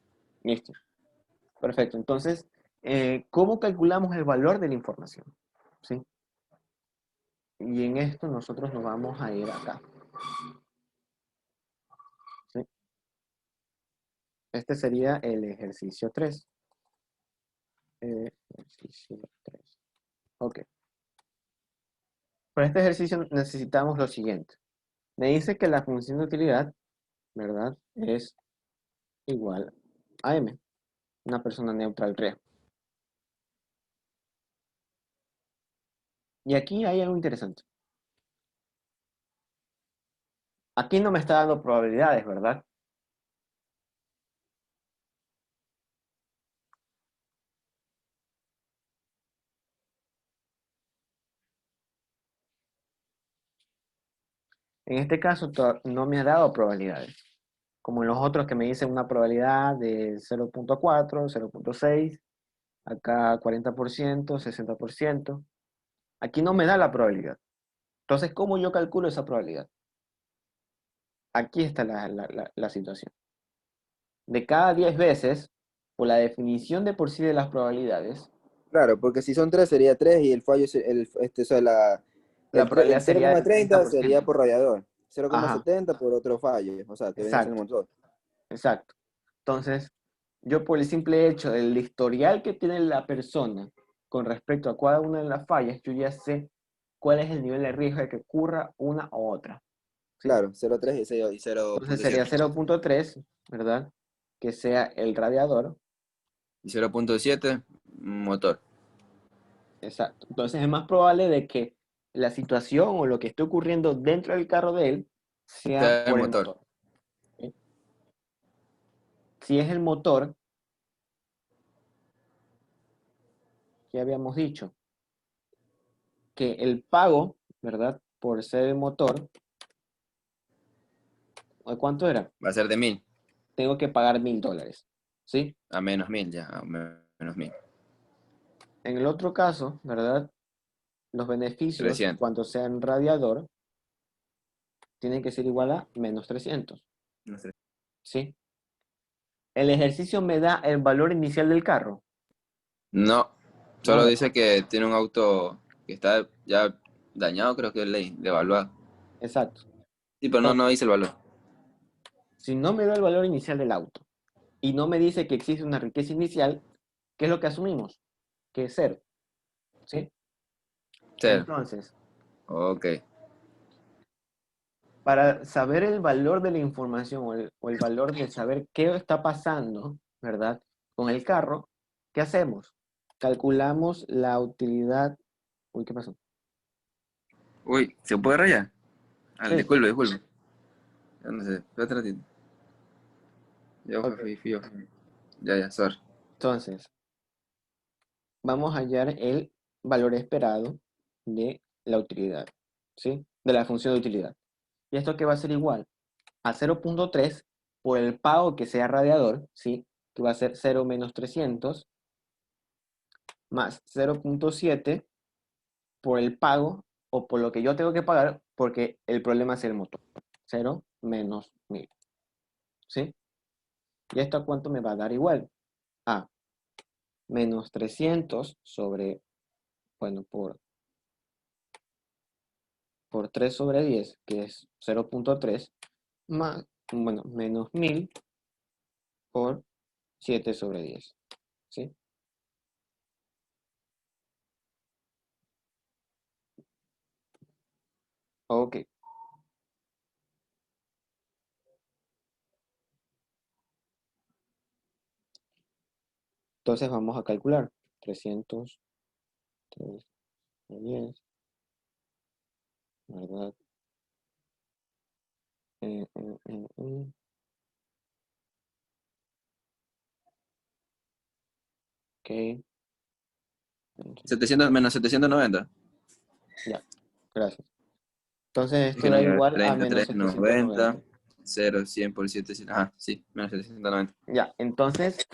Speaker 1: Listo. Perfecto. Entonces, ¿cómo calculamos el valor de la información? ¿Sí? Y en esto nosotros nos vamos a ir acá. ¿Sí? Este sería el ejercicio 3. Ejercicio 3. Ok. Para este ejercicio necesitamos lo siguiente. Me dice que la función de utilidad, ¿verdad? Es igual a M, una persona neutral real. Y aquí hay algo interesante. Aquí no me está dando probabilidades, ¿verdad? En este caso no me ha dado probabilidades, como en los otros que me dicen una probabilidad de 0.4, 0.6, acá 40%, 60%. Aquí no me da la probabilidad. Entonces, ¿cómo yo calculo esa probabilidad? Aquí está la situación. De cada 10 veces, por la definición de por sí de las probabilidades,
Speaker 2: Claro, porque si son tres sería tres y el fallo, o sea,
Speaker 1: la
Speaker 2: el
Speaker 1: probabilidad
Speaker 2: cero
Speaker 1: sería
Speaker 2: coma
Speaker 1: del
Speaker 2: treinta sería
Speaker 1: 30%.
Speaker 2: por radiador, cero coma
Speaker 1: Ajá,
Speaker 2: setenta por otro fallo, o sea, que viene siendo
Speaker 1: exacto,
Speaker 2: un montón.
Speaker 1: exacto. Entonces, yo por el simple hecho del historial que tiene la persona con respecto a cada una de las fallas, yo ya sé cuál es el nivel de riesgo de que ocurra una u otra, ¿sí?
Speaker 2: Claro, 0,3 y
Speaker 1: Entonces
Speaker 2: 0,7.
Speaker 1: sería 0.3, ¿verdad? Que sea el radiador.
Speaker 2: Y 0,7 motor.
Speaker 1: Exacto. Entonces es más probable de que la situación o lo que esté ocurriendo dentro del carro de él sea
Speaker 2: Sea el
Speaker 1: por el
Speaker 2: motor.
Speaker 1: motor, ¿sí? Si es el motor, que habíamos dicho, que el pago, ¿verdad? Por ser el motor, ¿de cuánto era?
Speaker 2: Va a ser de 1000
Speaker 1: Tengo que pagar $1,000, ¿sí?
Speaker 2: a menos 1000 ya, a menos 1000.
Speaker 1: En el otro caso, ¿verdad? Los beneficios,
Speaker 2: 300.
Speaker 1: cuando sea en radiador, tienen que ser igual a -300,
Speaker 2: No sé.
Speaker 1: ¿sí? El ejercicio me da el valor inicial del carro.
Speaker 2: No,
Speaker 1: No
Speaker 2: solo
Speaker 1: me
Speaker 2: dice
Speaker 1: da.
Speaker 2: que tiene un auto que está ya dañado, creo que es ley, devaluado.
Speaker 1: Exacto.
Speaker 2: Sí, pero no,
Speaker 1: Entonces,
Speaker 2: no dice el valor.
Speaker 1: si no me da el valor inicial del auto y no me dice que existe una riqueza inicial, ¿qué es lo que asumimos? Que es cero, ¿sí?
Speaker 2: Cero.
Speaker 1: Entonces,
Speaker 2: Ok.
Speaker 1: para saber el valor de la información o el valor de saber qué está pasando, ¿verdad? Con el carro, ¿qué hacemos? Calculamos la utilidad. Uy, ¿qué pasó?
Speaker 2: Uy, ¿se puede rayar? Ah,
Speaker 1: Sí,
Speaker 2: disculpe, disculpe. Ya no sé, espérate un ratito. Yo
Speaker 1: ok.
Speaker 2: fui yo. Ya, ya, sorry.
Speaker 1: Entonces, vamos a hallar el valor esperado de la utilidad, ¿sí? De la función de utilidad. ¿Y esto qué va a ser igual? A 0.3 por el pago que sea radiador, ¿sí? Que va a ser 0 menos 300 más 0.7 por el pago o por lo que yo tengo que pagar porque el problema es el motor. 0 menos 1000, ¿sí? ¿Y esto a cuánto me va a dar igual? A menos 300 sobre, bueno, por 3 sobre 10, que es 0.3, más, bueno, menos 1000 por 7 sobre 10, ¿sí? Ok, entonces vamos a calcular 300, 3 sobre 10, ¿verdad? Eh, eh, eh, eh, ok,
Speaker 2: 700 menos 790.
Speaker 1: ya, gracias. Entonces
Speaker 2: Es
Speaker 1: esto
Speaker 2: que no
Speaker 1: da
Speaker 2: llega
Speaker 1: igual a menos
Speaker 2: 3390.
Speaker 1: 790.
Speaker 2: 0, 100 por 700. Ajá, sí, menos 790.
Speaker 1: Ya, entonces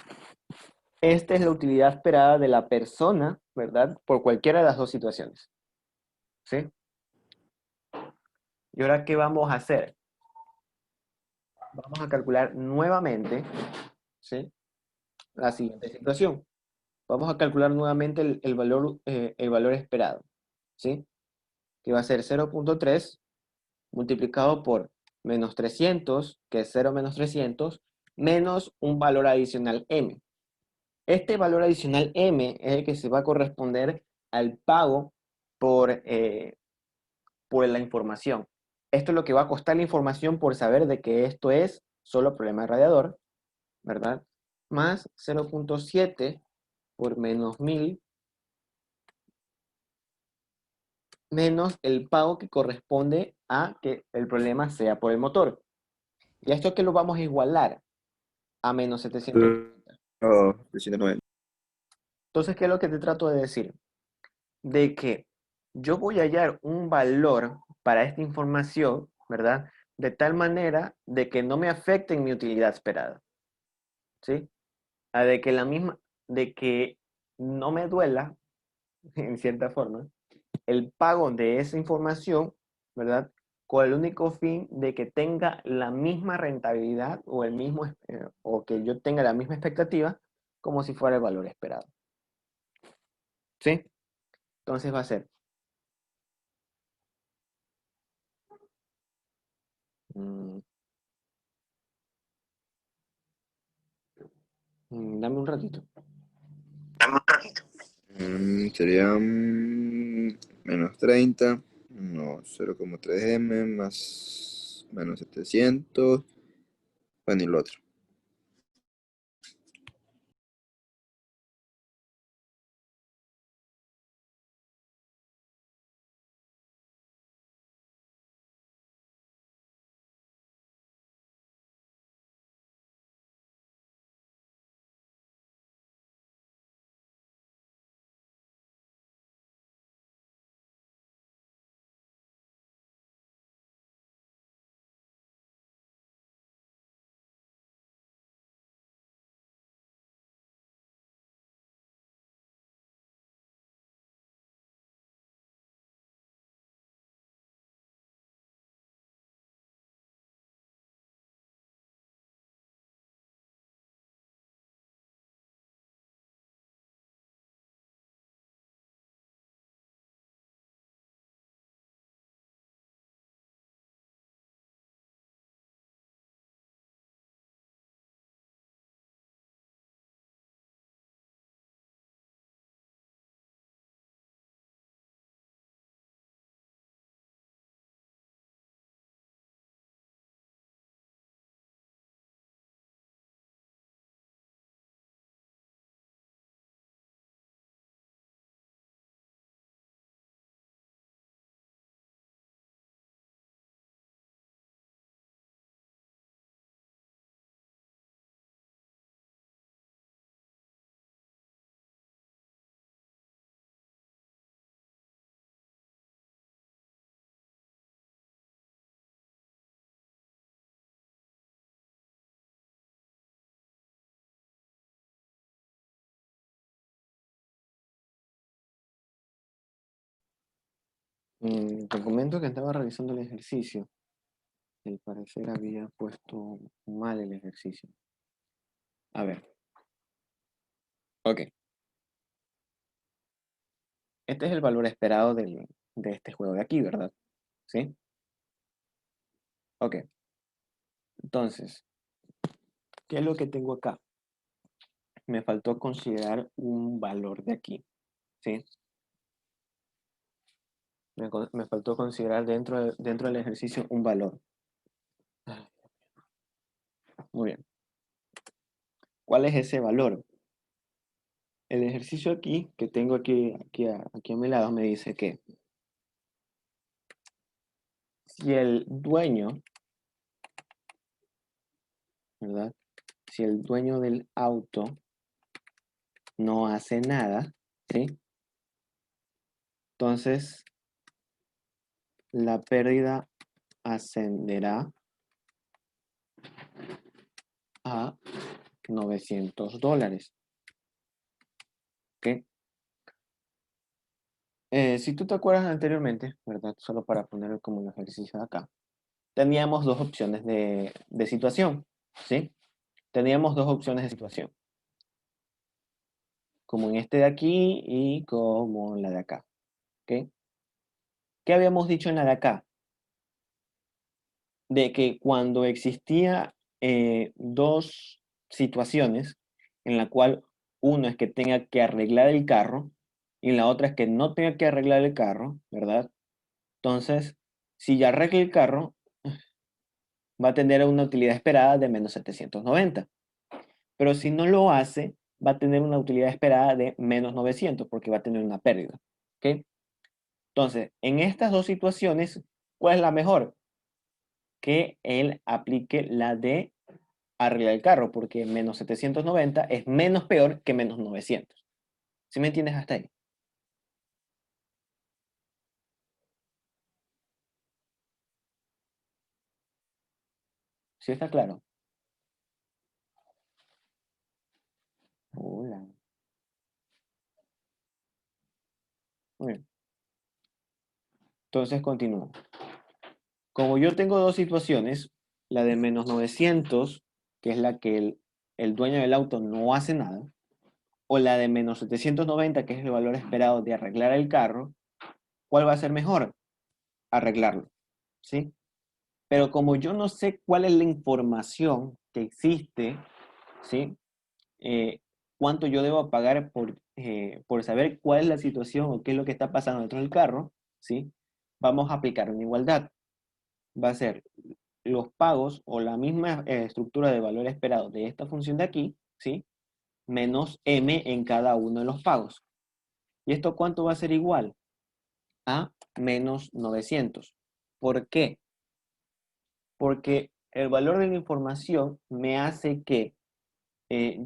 Speaker 1: esta es la utilidad esperada de la persona, ¿verdad? Por cualquiera de las dos situaciones, ¿sí? ¿Y ahora qué vamos a hacer? Vamos a calcular nuevamente, ¿sí? La siguiente situación. Vamos a calcular nuevamente el valor esperado, ¿sí? Que va a ser 0.3 multiplicado por menos 300, que es 0 menos 300, menos un valor adicional m. Este valor adicional m es el que se va a corresponder al pago por la información. Esto es lo que va a costar la información por saber de que esto es solo problema de radiador, ¿verdad? Más 0.7 por menos 1000 menos el pago que corresponde a que el problema sea por el motor. Y esto que lo vamos a igualar a menos 790.
Speaker 2: Oh, 390.
Speaker 1: Entonces, ¿qué es lo que te trato de decir? De que yo voy a hallar un valor para esta información, ¿verdad? De tal manera de que no me afecte en mi utilidad esperada, ¿sí? De que de que no me duela, en cierta forma, el pago de esa información, ¿verdad? Con el único fin de que tenga la misma rentabilidad o o que yo tenga la misma expectativa como si fuera el valor esperado, ¿sí? Entonces va a ser, mm, dame un ratito.
Speaker 2: Serían menos 30, no, 0,3 m más menos 700. Bueno, y lo otro.
Speaker 1: Te comento que estaba revisando el ejercicio. Al parecer había puesto mal el ejercicio. A ver. Ok. Este es el valor esperado de este juego de aquí, ¿verdad? ¿Sí? Ok. Entonces, ¿qué es lo que tengo acá? Me faltó considerar un valor de aquí. ¿Sí? Me faltó considerar dentro del ejercicio un valor. Muy bien. ¿Cuál es ese valor? El ejercicio aquí, que tengo aquí a mi lado, me dice que si el dueño, ¿verdad? Si el dueño del auto no hace nada, ¿sí? Entonces, la pérdida ascenderá a $900. ¿Ok? Si tú te acuerdas anteriormente, ¿verdad? Solo para poner como un ejercicio de acá, teníamos dos opciones de situación, ¿sí? Teníamos dos opciones de situación, como en este de aquí y como en la de acá, ¿ok? ¿Qué habíamos dicho en la de acá? De que cuando existía dos situaciones, en la cual uno es que tenga que arreglar el carro y la otra es que no tenga que arreglar el carro, ¿verdad? Entonces, si ya arregla el carro, va a tener una utilidad esperada de menos 790. Pero si no lo hace, va a tener una utilidad esperada de menos 900 porque va a tener una pérdida. ¿Ok? Entonces, en estas dos situaciones, ¿cuál es la mejor? Que él aplique la de arreglar el carro, porque menos 790 es menos peor que menos 900. ¿Sí me entiendes hasta ahí? ¿Sí está claro? Hola. Muy bien. Entonces continúo. Como yo tengo dos situaciones, la de menos 900, que es la que el dueño del auto no hace nada, o la de menos 790, que es el valor esperado de arreglar el carro, ¿cuál va a ser mejor? Arreglarlo, ¿sí? Pero como yo no sé cuál es la información que existe, ¿sí? Eh, cuánto yo debo pagar por saber cuál es la situación o qué es lo que está pasando dentro del carro, ¿sí? Vamos a aplicar una igualdad. Va a ser los pagos o la misma estructura de valor esperado de esta función de aquí, ¿sí? Menos m en cada uno de los pagos. ¿Y esto cuánto va a ser igual? A menos 900. ¿Por qué? Porque el valor de la información me hace que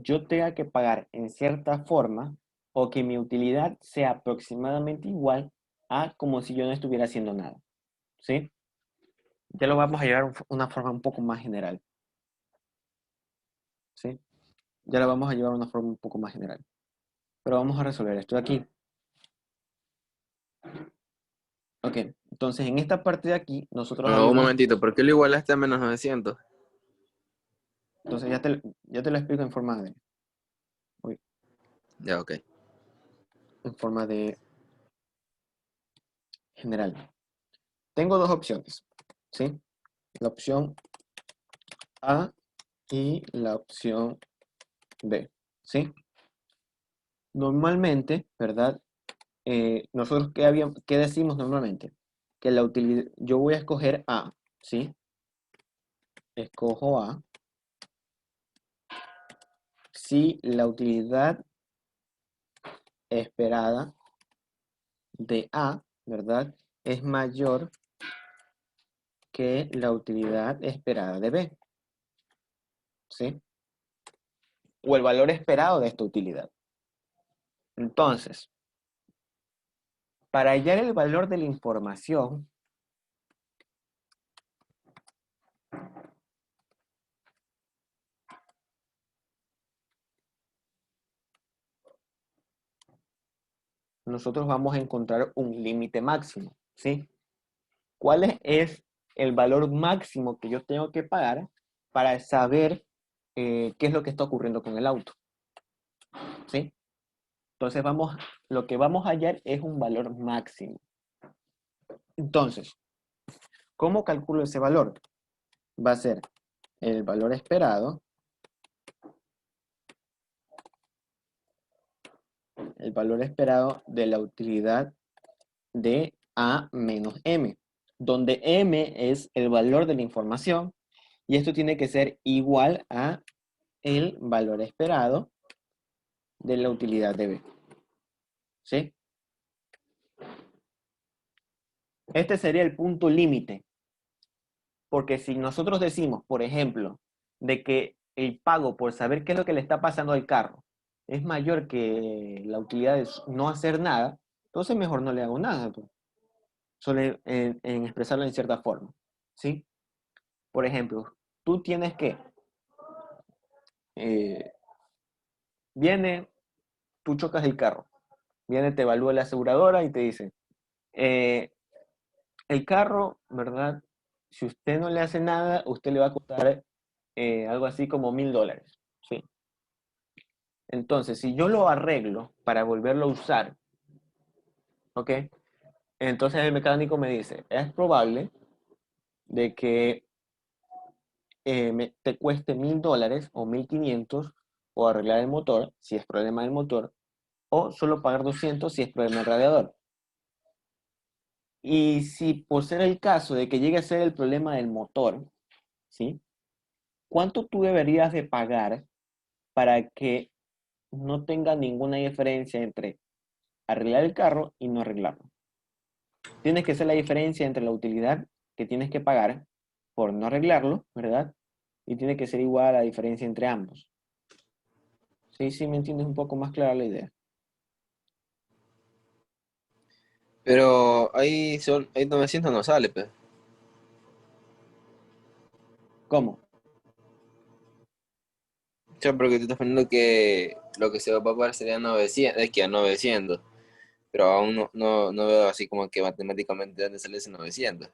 Speaker 1: yo tenga que pagar en cierta forma o que mi utilidad sea aproximadamente igual a como si yo no estuviera haciendo nada. ¿Sí? Ya lo vamos a llevar a una forma un poco más general. ¿Sí? Ya lo vamos a llevar a una forma un poco más general. Pero vamos a resolver esto de aquí. Ok, entonces en esta parte de aquí nosotros
Speaker 2: No, un
Speaker 1: habíamos...
Speaker 2: momentito, ¿por qué lo igualaste a menos 900?
Speaker 1: Entonces ya te lo explico uy,
Speaker 2: Ya, ok.
Speaker 1: en forma de general. Tengo dos opciones. ¿Sí? La opción A y la opción B. ¿Sí? Normalmente, ¿verdad? Nosotros, ¿qué decimos normalmente? Que la utilidad, yo voy a escoger A, ¿sí? Escojo A si la utilidad esperada de A, ¿verdad? Es mayor que la utilidad esperada de B, ¿sí? O el valor esperado de esta utilidad. Entonces, para hallar el valor de la información, nosotros vamos a encontrar un límite máximo. ¿sí? ¿Cuál es el valor máximo que yo tengo que pagar para saber qué es lo que está ocurriendo con el auto? ¿Sí? Entonces lo que vamos a hallar es un valor máximo. Entonces, ¿cómo calculo ese valor? Va a ser el valor esperado de la utilidad de A menos M, donde M es el valor de la información y esto tiene que ser igual a el valor esperado de la utilidad de B. ¿Sí? Este sería el punto límite, porque si nosotros decimos, por ejemplo, de que el pago por saber qué es lo que le está pasando al carro es mayor que la utilidad de no hacer nada, entonces mejor no le hago nada, pues. Solo en expresarlo en cierta forma, ¿sí? Por ejemplo, tú tienes que, eh, viene, tú chocas el carro, viene, te evalúa la aseguradora y te dice, eh, el carro, ¿verdad? Si usted no le hace nada, usted le va a costar algo así como $1000, ¿sí? Entonces, si yo lo arreglo para volverlo a usar, ¿ok? Entonces el mecánico me dice, es probable de que te cueste $1000 o 1500 o arreglar el motor, si es problema del motor, o solo pagar 200 si es problema del radiador. Y si por ser el caso de que llegue a ser el problema del motor, ¿sí? ¿Cuánto tú deberías de pagar para que no tenga ninguna diferencia entre arreglar el carro y no arreglarlo? Tienes que ser la diferencia entre la utilidad que tienes que pagar por no arreglarlo, ¿verdad? Y tiene que ser igual a la diferencia entre ambos. Sí, sí, me entiendes un poco más clara la idea.
Speaker 2: Pero ahí 900 no sale, pues.
Speaker 1: ¿Cómo?
Speaker 2: O sea, porque te estás poniendo que lo que se va a pagar sería 900, es que a 900, pero aún no veo así como que matemáticamente de dónde sale ese 900.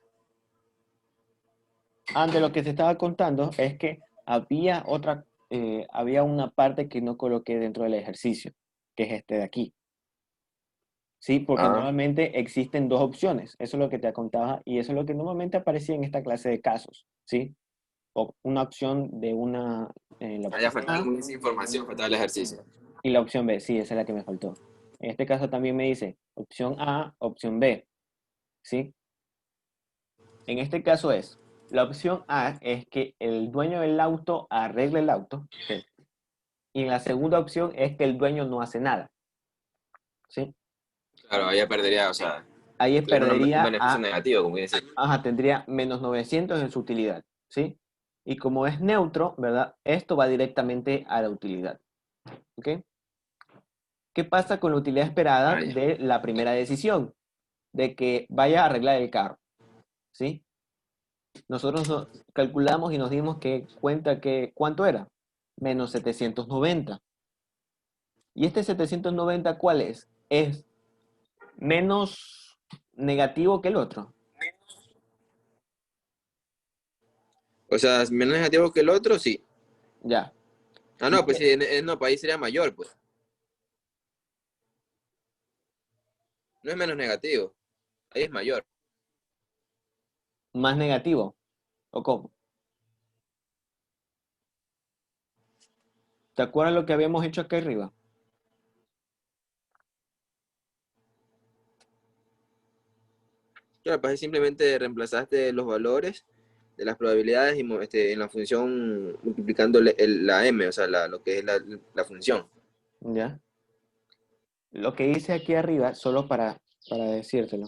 Speaker 1: Antes lo que te estaba contando es que había una parte que no coloqué dentro del ejercicio, que es este de aquí. Sí, porque
Speaker 2: Ah,
Speaker 1: normalmente existen dos opciones. Eso es lo que te contaba y eso es lo que normalmente aparecía en esta clase de casos, ¿sí? O una opción de la
Speaker 2: allá
Speaker 1: opción
Speaker 2: faltaba
Speaker 1: A
Speaker 2: como esa información, faltaba el ejercicio.
Speaker 1: y la opción B. Sí, esa es la que me faltó. En este caso también me dice opción A, opción B, ¿sí? En este caso la opción A es que el dueño del auto arregle el auto, ¿sí? Y la segunda opción es que el dueño no hace nada, ¿sí?
Speaker 2: Claro, allá perdería, o sea,
Speaker 1: Ahí
Speaker 2: tuvieron un
Speaker 1: perdería
Speaker 2: beneficio negativo, como dice.
Speaker 1: ajá, tendría menos 900 en su utilidad, ¿sí? Y como es neutro, ¿verdad? Esto va directamente a la utilidad, ¿ok? ¿Qué pasa con la utilidad esperada
Speaker 2: Ah, ya.
Speaker 1: de la primera decisión? De que vaya a arreglar el carro, ¿sí? Nosotros calculamos y nos dimos que cuenta que, ¿cuánto era? Menos 790. ¿Y este 790 cuál es? Es menos negativo que el otro.
Speaker 2: O sea, menos negativo que el otro, sí.
Speaker 1: Ya.
Speaker 2: Ah,
Speaker 1: ¿Y
Speaker 2: no, pues
Speaker 1: qué?
Speaker 2: sí, no, pues ahí sería mayor, pues. No es menos negativo, ahí es mayor.
Speaker 1: Más negativo. ¿O cómo? ¿Te acuerdas lo que habíamos hecho aquí arriba?
Speaker 2: Claro, pues ahí simplemente reemplazaste los valores de las probabilidades y en la función multiplicando la m, o sea, lo que es la función.
Speaker 1: Ya. Lo que hice aquí arriba, solo para decírtelo,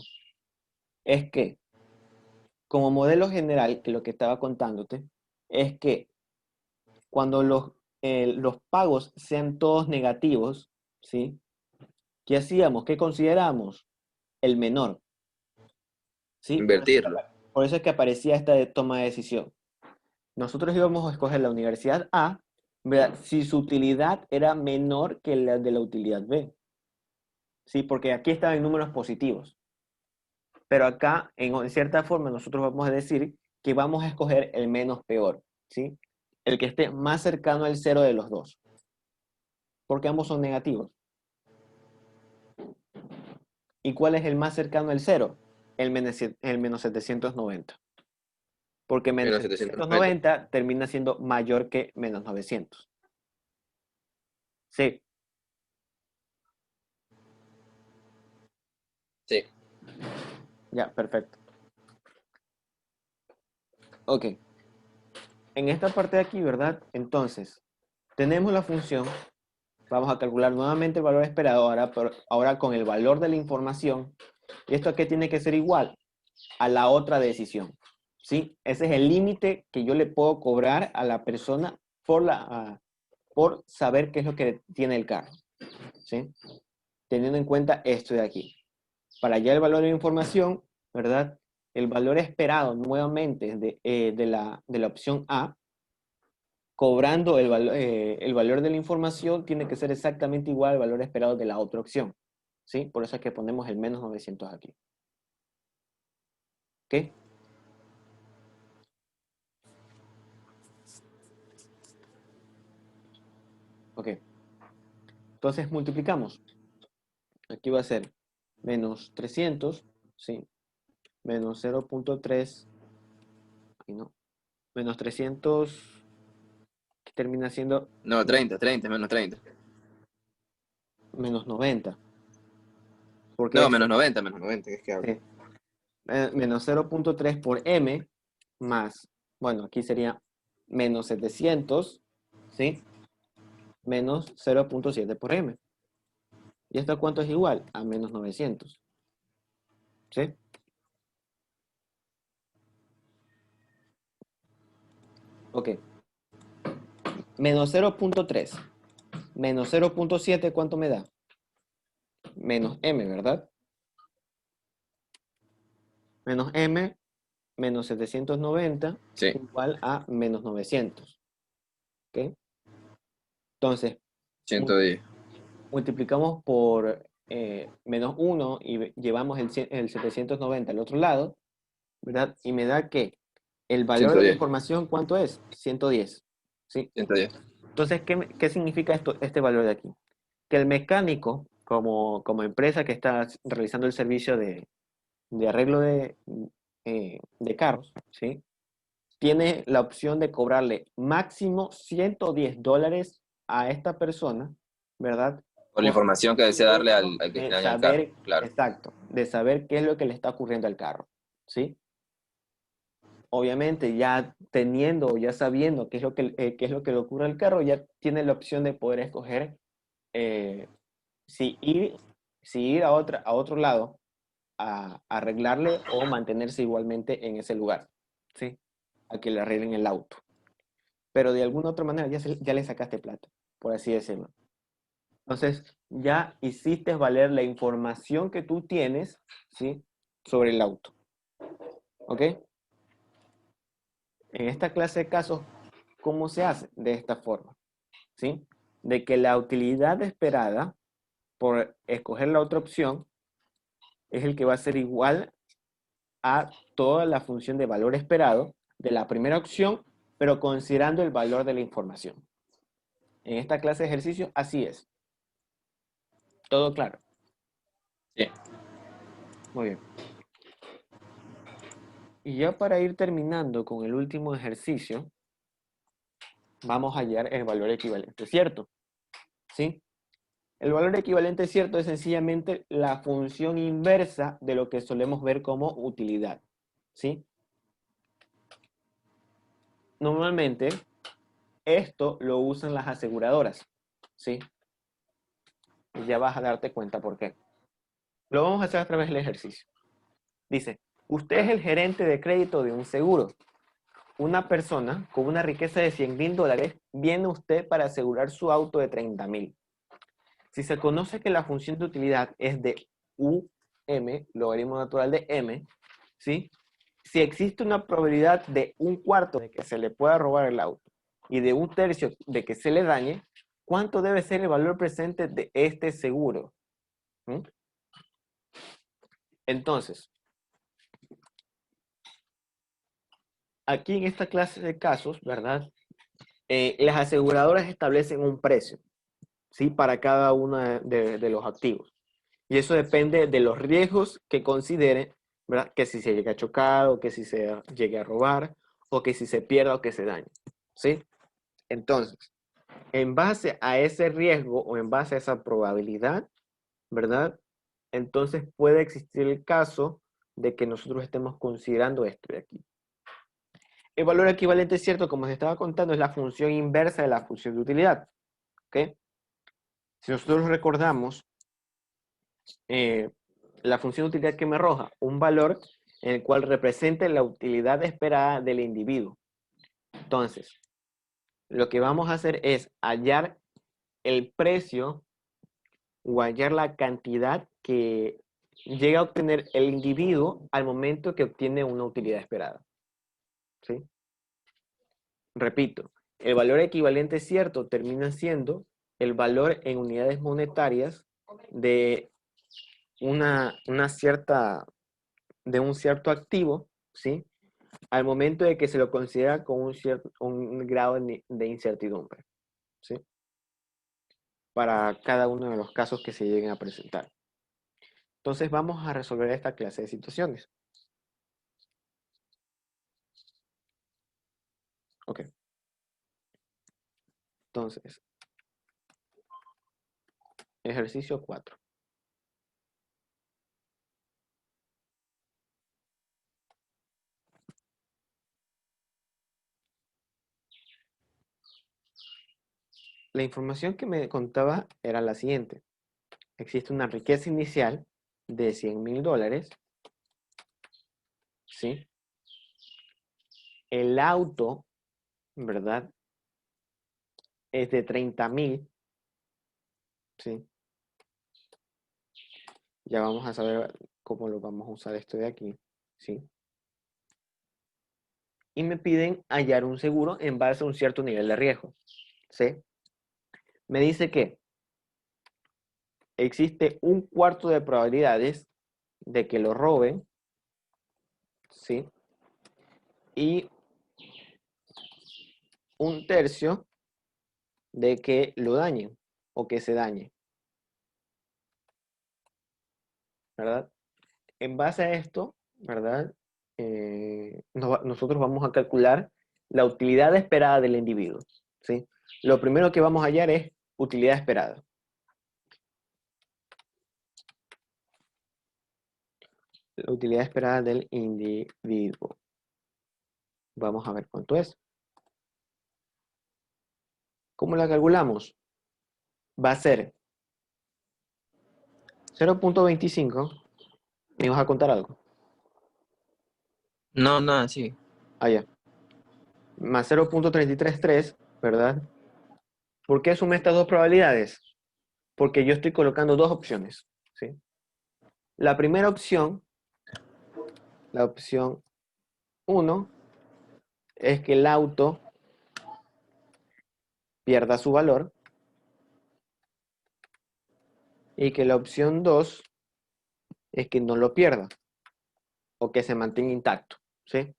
Speaker 1: es que como modelo general, que lo que estaba contándote, es que cuando los pagos sean todos negativos, ¿sí? ¿Qué hacíamos? ¿Qué consideramos? El menor, ¿sí?
Speaker 2: Invertirlo.
Speaker 1: Por eso es que aparecía esta de toma de decisión. Nosotros íbamos a escoger la universidad A, ¿verdad? Si su utilidad era menor que la de la utilidad B, ¿sí? Porque aquí estaban en números positivos. Pero acá, en cierta forma, nosotros vamos a decir que vamos a escoger el menos peor, ¿sí? El que esté más cercano al cero de los dos, porque ambos son negativos. ¿Y cuál es el más cercano al cero? El menos 790. Porque menos
Speaker 2: Menos 790.
Speaker 1: 790 termina siendo mayor que menos 900. Sí,
Speaker 2: Sí.
Speaker 1: ya, perfecto. Ok. En esta parte de aquí, ¿verdad? Entonces, tenemos la función. Vamos a calcular nuevamente el valor esperado ahora con el valor de la información. ¿Y esto qué tiene que ser igual? A la otra decisión. ¿Sí? Ese es el límite que yo le puedo cobrar a la persona por saber qué es lo que tiene el carro. ¿Sí? Teniendo en cuenta esto de aquí. Para hallar el valor de la información, ¿verdad? El valor esperado nuevamente de la opción A, cobrando el valor de la información, tiene que ser exactamente igual al valor esperado de la otra opción. ¿Sí? Por eso es que ponemos el menos 900 aquí. ¿Ok? Ok. Entonces multiplicamos. Aquí va a ser menos 300, ¿sí? Menos 0.3, y no, menos 300, que termina siendo
Speaker 2: No, 30, menos 30.
Speaker 1: menos 90, porque
Speaker 2: No,
Speaker 1: es
Speaker 2: menos 90, ¿qué es que hablo?
Speaker 1: sí, menos 0.3 por m, más, bueno, aquí sería menos 700, ¿sí? Menos 0.7 por m. ¿Y esto cuánto es igual? A menos 900, ¿sí? Ok, menos 0.3, menos 0.7, ¿cuánto me da? Menos m, ¿verdad? Menos m, menos 790,
Speaker 2: Sí,
Speaker 1: igual a menos 900. ¿Ok? Entonces, multi-
Speaker 2: 110.
Speaker 1: multiplicamos por menos 1 y llevamos el 790 al otro lado, ¿verdad? Y me da que el valor de la
Speaker 2: 110.
Speaker 1: información, ¿cuánto es? 110. ¿Sí?
Speaker 2: 110.
Speaker 1: Entonces, ¿qué significa este valor de aquí? Que el mecánico, como empresa que está realizando el servicio de arreglo de carros, ¿sí? Tiene la opción de cobrarle máximo $110 a esta persona, ¿verdad?
Speaker 2: Por la
Speaker 1: Por
Speaker 2: información que
Speaker 1: el
Speaker 2: desea darle
Speaker 1: hecho
Speaker 2: al que
Speaker 1: de
Speaker 2: esté dañado el carro,
Speaker 1: saber,
Speaker 2: claro.
Speaker 1: exacto, de saber qué es lo que le está ocurriendo al carro, ¿sí? Obviamente, ya teniendo, ya sabiendo qué es lo que le ocurre al carro, ya tiene la opción de poder escoger eh, si ir, si ir a otro lado a arreglarle o mantenerse igualmente en ese lugar, ¿sí? A que le arreglen el auto. Pero de alguna otra manera ya le sacaste plata, por así decirlo. Entonces, ya hiciste valer la información que tú tienes, ¿sí? Sobre el auto. ¿Ok? En esta clase de casos, ¿cómo se hace? De esta forma, ¿sí? De que la utilidad esperada por escoger la otra opción es el que va a ser igual a toda la función de valor esperado de la primera opción, pero considerando el valor de la información. En esta clase de ejercicio, así es. ¿Todo claro?
Speaker 2: Sí.
Speaker 1: Muy bien. Y ya para ir terminando con el último ejercicio, vamos a hallar el valor equivalente cierto, ¿sí? El valor equivalente cierto es sencillamente la función inversa de lo que solemos ver como utilidad, ¿sí? Normalmente, esto lo usan las aseguradoras, ¿sí? Y ya vas a darte cuenta por qué. Lo vamos a hacer a través del ejercicio. Dice, usted es el gerente de crédito de un seguro. Una persona con una riqueza de $100,000 viene a usted para asegurar su auto de 30,000. Si se conoce que la función de utilidad es de UM, logaritmo natural de M, ¿sí? Si existe una probabilidad de 1/4 de que se le pueda robar el auto y de 1/3 de que se le dañe, ¿cuánto debe ser el valor presente de este seguro? ¿Mm? Entonces, aquí en esta clase de casos, ¿verdad? Las aseguradoras establecen un precio, ¿sí? Para cada uno de los activos. Y eso depende de los riesgos que consideren, ¿verdad? Que si se llega a chocar, o que si se llegue a robar, o que si se pierda o que se dañe, ¿sí? Entonces, en base a ese riesgo o en base a esa probabilidad, ¿verdad? Entonces puede existir el caso de que nosotros estemos considerando esto de aquí. El valor equivalente es cierto, como se estaba contando, es la función inversa de la función de utilidad. ¿Ok? Si nosotros recordamos la función de utilidad que me arroja, un valor en el cual represente la utilidad esperada del individuo. Entonces, lo que vamos a hacer es hallar el precio o hallar la cantidad que llega a obtener el individuo al momento que obtiene una utilidad esperada. ¿Sí? Repito, el valor equivalente cierto termina siendo el valor en unidades monetarias de de un cierto activo, ¿sí? Al momento de que se lo considera con un grado de incertidumbre, ¿sí? Para cada uno de los casos que se lleguen a presentar. Entonces vamos a resolver esta clase de situaciones. Ok. Entonces, ejercicio 4. La información que me contaba era la siguiente. Existe una riqueza inicial de $100,000, ¿sí? El auto, ¿verdad? Es de 30,000, ¿sí? Ya vamos a saber cómo lo vamos a usar esto de aquí, ¿sí? Y me piden hallar un seguro en base a un cierto nivel de riesgo, ¿sí? Me dice que existe un cuarto de probabilidades de que lo roben, ¿sí? Y un tercio de que lo dañen o que se dañe, ¿verdad? En base a esto, ¿verdad? Nosotros vamos a calcular la utilidad esperada del individuo, ¿sí? Lo primero que vamos a hallar es utilidad esperada. La utilidad esperada del individuo. Vamos a ver cuánto es. ¿Cómo la calculamos? Va a ser 0.25. ¿Me vas a contar algo?
Speaker 2: No, nada, sí.
Speaker 1: Ah, ya. Más 0.333, ¿verdad? ¿Por qué sumé estas dos probabilidades? Porque yo estoy colocando dos opciones, ¿sí? La primera opción, la opción 1, es que el auto pierda su valor, y que la opción 2 es que no lo pierda o que se mantenga intacto, ¿sí?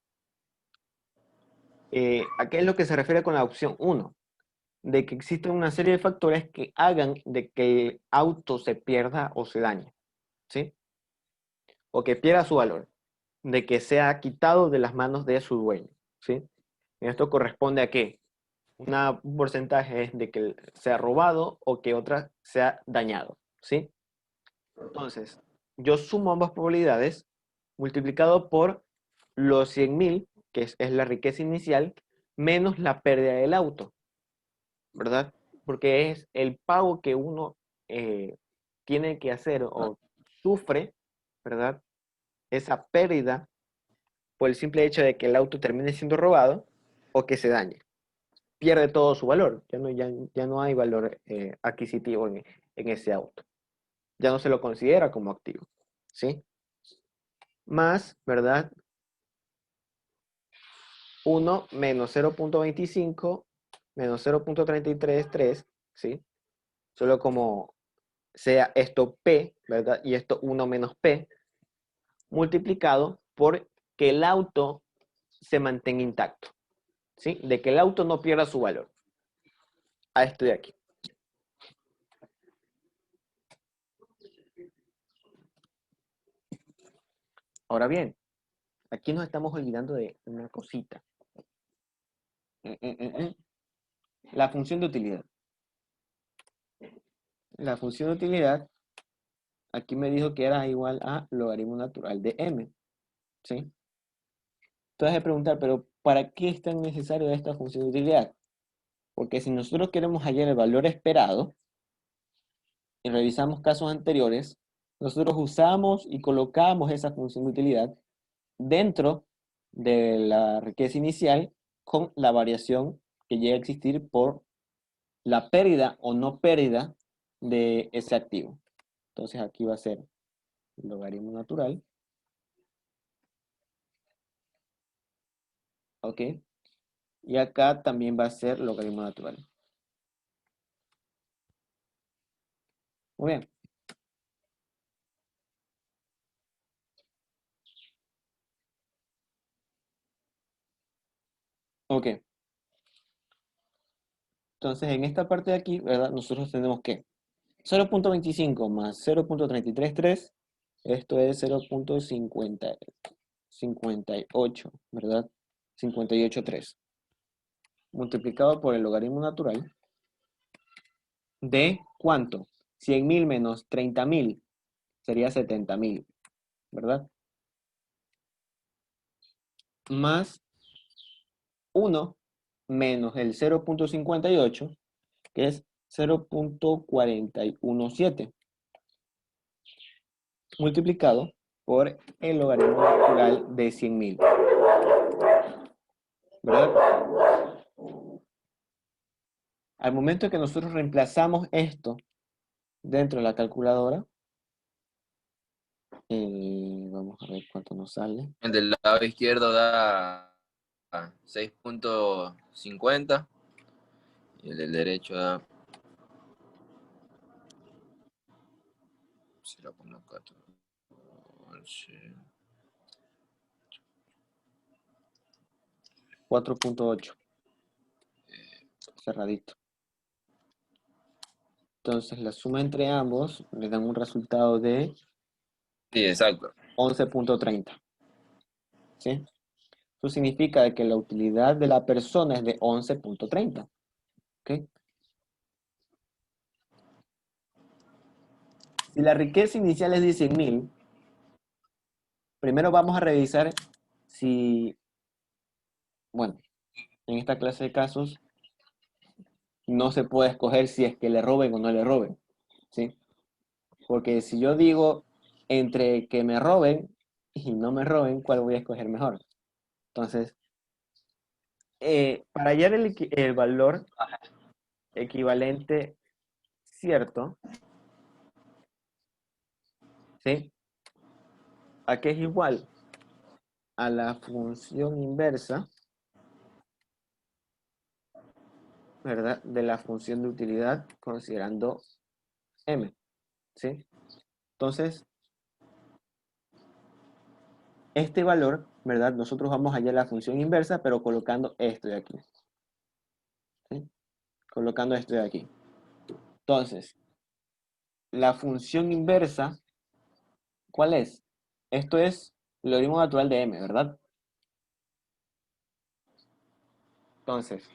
Speaker 1: ¿A qué es lo que se refiere con la opción 1? De que existen una serie de factores que hagan de que el auto se pierda o se dañe, ¿sí? O que pierda su valor, de que sea quitado de las manos de su dueño, ¿sí? Esto corresponde a que un porcentaje es de que sea robado o que otra sea dañado, ¿sí? Entonces, yo sumo ambas probabilidades multiplicado por los 100,000, que es la riqueza inicial, menos la pérdida del auto, ¿verdad? Porque es el pago que uno tiene que hacer o sufre, ¿verdad? Esa pérdida por el simple hecho de que el auto termine siendo robado o que se dañe. Pierde todo su valor, ya no hay valor adquisitivo en ese auto. Ya no se lo considera como activo, ¿sí? Más, ¿verdad? 1 menos 0.25 menos 0.333, ¿sí? Solo como sea esto P, ¿verdad? Y esto 1 menos P, multiplicado por que el auto se mantenga intacto, ¿sí? De que el auto no pierda su valor. A esto de aquí. Ahora bien, aquí nos estamos olvidando de una cosita. La función de utilidad. La función de utilidad, aquí me dijo que era igual a logaritmo natural de m, ¿sí? Entonces, de preguntar, pero ¿para qué es tan necesaria esta función de utilidad? Porque si nosotros queremos hallar el valor esperado, y revisamos casos anteriores, nosotros usamos y colocamos esa función de utilidad dentro de la riqueza inicial con la variación que llega a existir por la pérdida o no pérdida de ese activo. Entonces aquí va a ser logaritmo natural. ¿Ok? Y acá también va a ser logaritmo natural. Muy bien. Ok. Entonces en esta parte de aquí, ¿verdad? Nosotros tenemos que 0.25 más 0.333, esto es 0.58, ¿verdad? 58,3. Multiplicado por el logaritmo natural de ¿cuánto? 100.000 menos 30.000 sería 70.000, ¿verdad? Más 1 menos el 0.58, que es 0.417, multiplicado por el logaritmo natural de 100.000, ¿verdad? Al momento que nosotros reemplazamos esto dentro de la calculadora, vamos a ver cuánto nos sale.
Speaker 2: El del lado izquierdo da 6.50 y el del derecho da 0.14.
Speaker 1: 4.8, cerradito. Entonces la suma entre ambos le dan un resultado de
Speaker 2: Sí, exacto.
Speaker 1: 11.30. ¿Sí? Eso significa que la utilidad de la persona es de 11.30. ¿Ok? Si la riqueza inicial es de 100.000, primero vamos a revisar si, bueno, en esta clase de casos no se puede escoger si es que le roben o no le roben, ¿sí? Porque si yo digo entre que me roben y no me roben, ¿cuál voy a escoger mejor? Entonces, para hallar el valor equivalente cierto, ¿sí? ¿A qué es igual? A la función inversa, ¿verdad? De la función de utilidad considerando m, ¿sí? Entonces, este valor, ¿verdad? Nosotros vamos a hallar la función inversa, pero colocando esto de aquí, ¿sí? Colocando esto de aquí. Entonces, la función inversa, ¿cuál es? Esto es el logaritmo natural de m, ¿verdad? Entonces,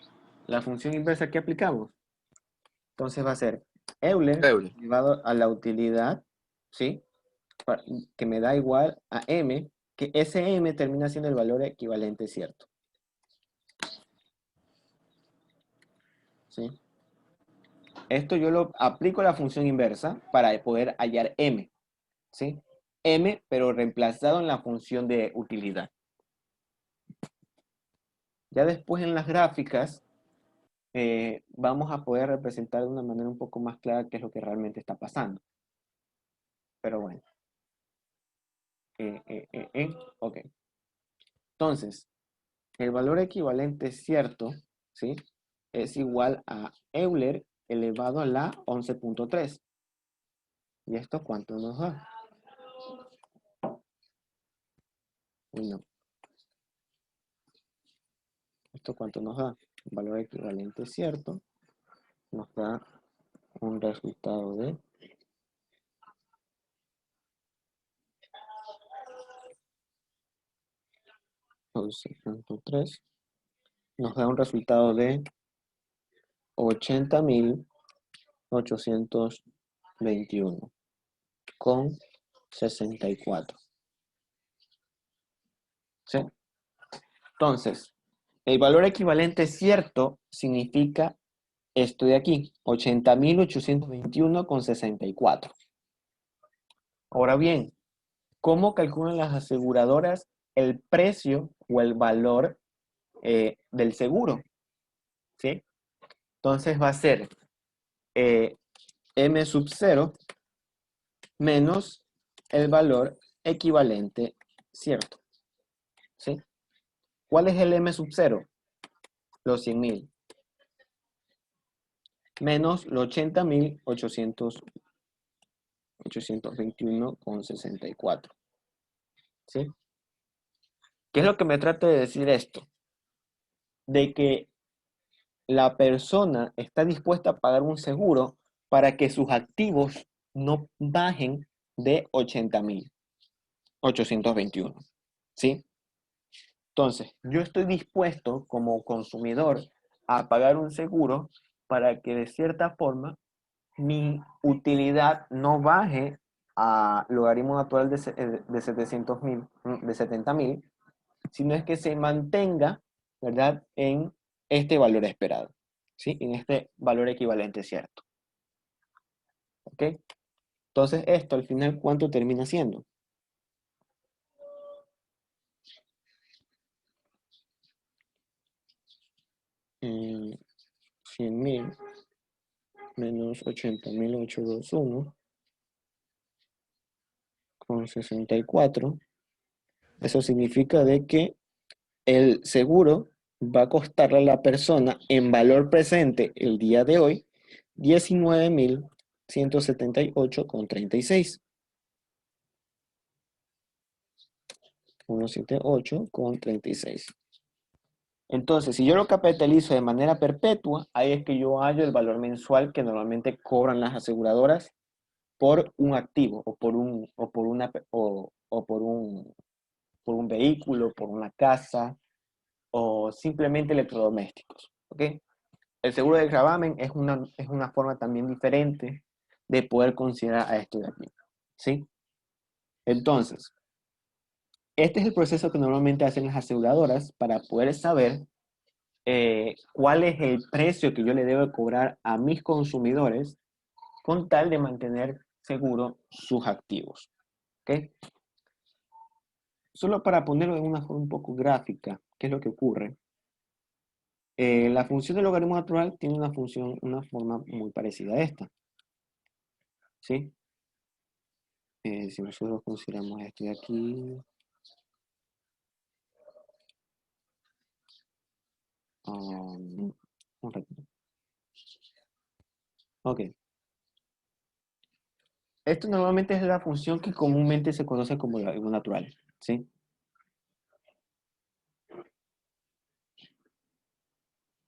Speaker 1: la función inversa que aplicamos, entonces va a ser Euler
Speaker 2: Euler.
Speaker 1: elevado a la utilidad, ¿sí? Que me da igual a m, que ese m termina siendo el valor equivalente cierto. ¿Sí? Esto yo lo aplico a la función inversa para poder hallar m, ¿sí? M, pero reemplazado en la función de utilidad. Ya después en las gráficas vamos a poder representar de una manera un poco más clara qué es lo que realmente está pasando. Pero bueno. Ok. Entonces, el valor equivalente cierto, ¿sí? Es igual a Euler elevado a la 11.3. ¿Y esto cuánto nos da? Uy, no. ¿Esto cuánto nos da? Un valor equivalente cierto nos da un resultado de 11.3. Nos da un resultado de 80.821 con 64. ¿Sí? Entonces, el valor equivalente cierto significa esto de aquí, 80.821 con 64. Ahora bien, ¿cómo calculan las aseguradoras el precio o el valor del seguro? ¿Sí? Entonces va a ser M sub 0 menos el valor equivalente cierto. ¿Sí? ¿Cuál es el M sub 0? Los 100.000 menos los 80.821 con 64. ¿Sí? ¿Qué es lo que me trata de decir esto? De que la persona está dispuesta a pagar un seguro para que sus activos no bajen de 80.821. ¿Sí? Entonces, yo estoy dispuesto como consumidor a pagar un seguro para que de cierta forma mi utilidad no baje a logaritmo natural de 700.000, de 70.000, sino es que se mantenga, ¿verdad?, en este valor esperado, ¿sí? En este valor equivalente cierto. ¿Ok? Entonces, esto al final, ¿cuánto termina siendo? Mm, 100.000 menos 80.821 con 64. Eso significa de que el seguro va a costarle a la persona en valor presente el día de hoy 19.178,36. 178,36. Entonces, si yo lo capitalizo de manera perpetua, ahí es que yo hallo el valor mensual que normalmente cobran las aseguradoras por un activo o por un, o por una, o por un vehículo, por una casa o simplemente electrodomésticos. ¿Ok? El seguro de gravamen es una forma también diferente de poder considerar a esto de aquí. ¿Sí? Entonces, este es el proceso que normalmente hacen las aseguradoras para poder saber cuál es el precio que yo le debo cobrar a mis consumidores con tal de mantener seguro sus activos. ¿Ok? Solo para ponerlo de una forma un poco gráfica, ¿qué es lo que ocurre? La función del logaritmo natural tiene una forma muy parecida a esta. ¿Sí? Si nosotros consideramos esto de aquí, un ratito. Ok. Esto normalmente es la función que comúnmente se conoce como logaritmo natural. ¿Sí?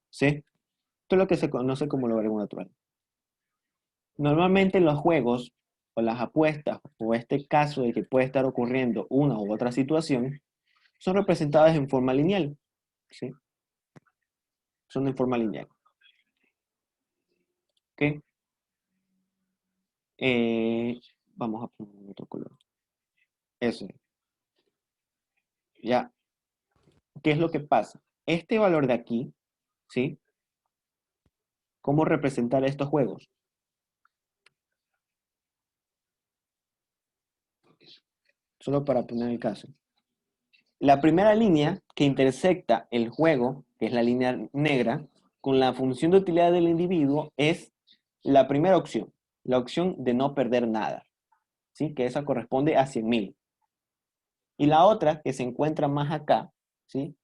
Speaker 1: ¿Sí? Esto es lo que se conoce como logaritmo natural. Normalmente en los juegos o las apuestas o este caso de que puede estar ocurriendo una u otra situación son representadas en forma lineal. ¿Sí? Son en forma lineal. ¿Ok? Vamos a poner otro color. Eso. Ya. ¿Qué es lo que pasa? Este valor de aquí, ¿sí? ¿Cómo representar estos juegos? Solo para poner el caso. La primera línea que intersecta el juego, que es la línea negra, con la función de utilidad del individuo es la primera opción, la opción de no perder nada, ¿sí? Que esa corresponde a 100.000. Y la otra, que se encuentra más acá, ¿sí?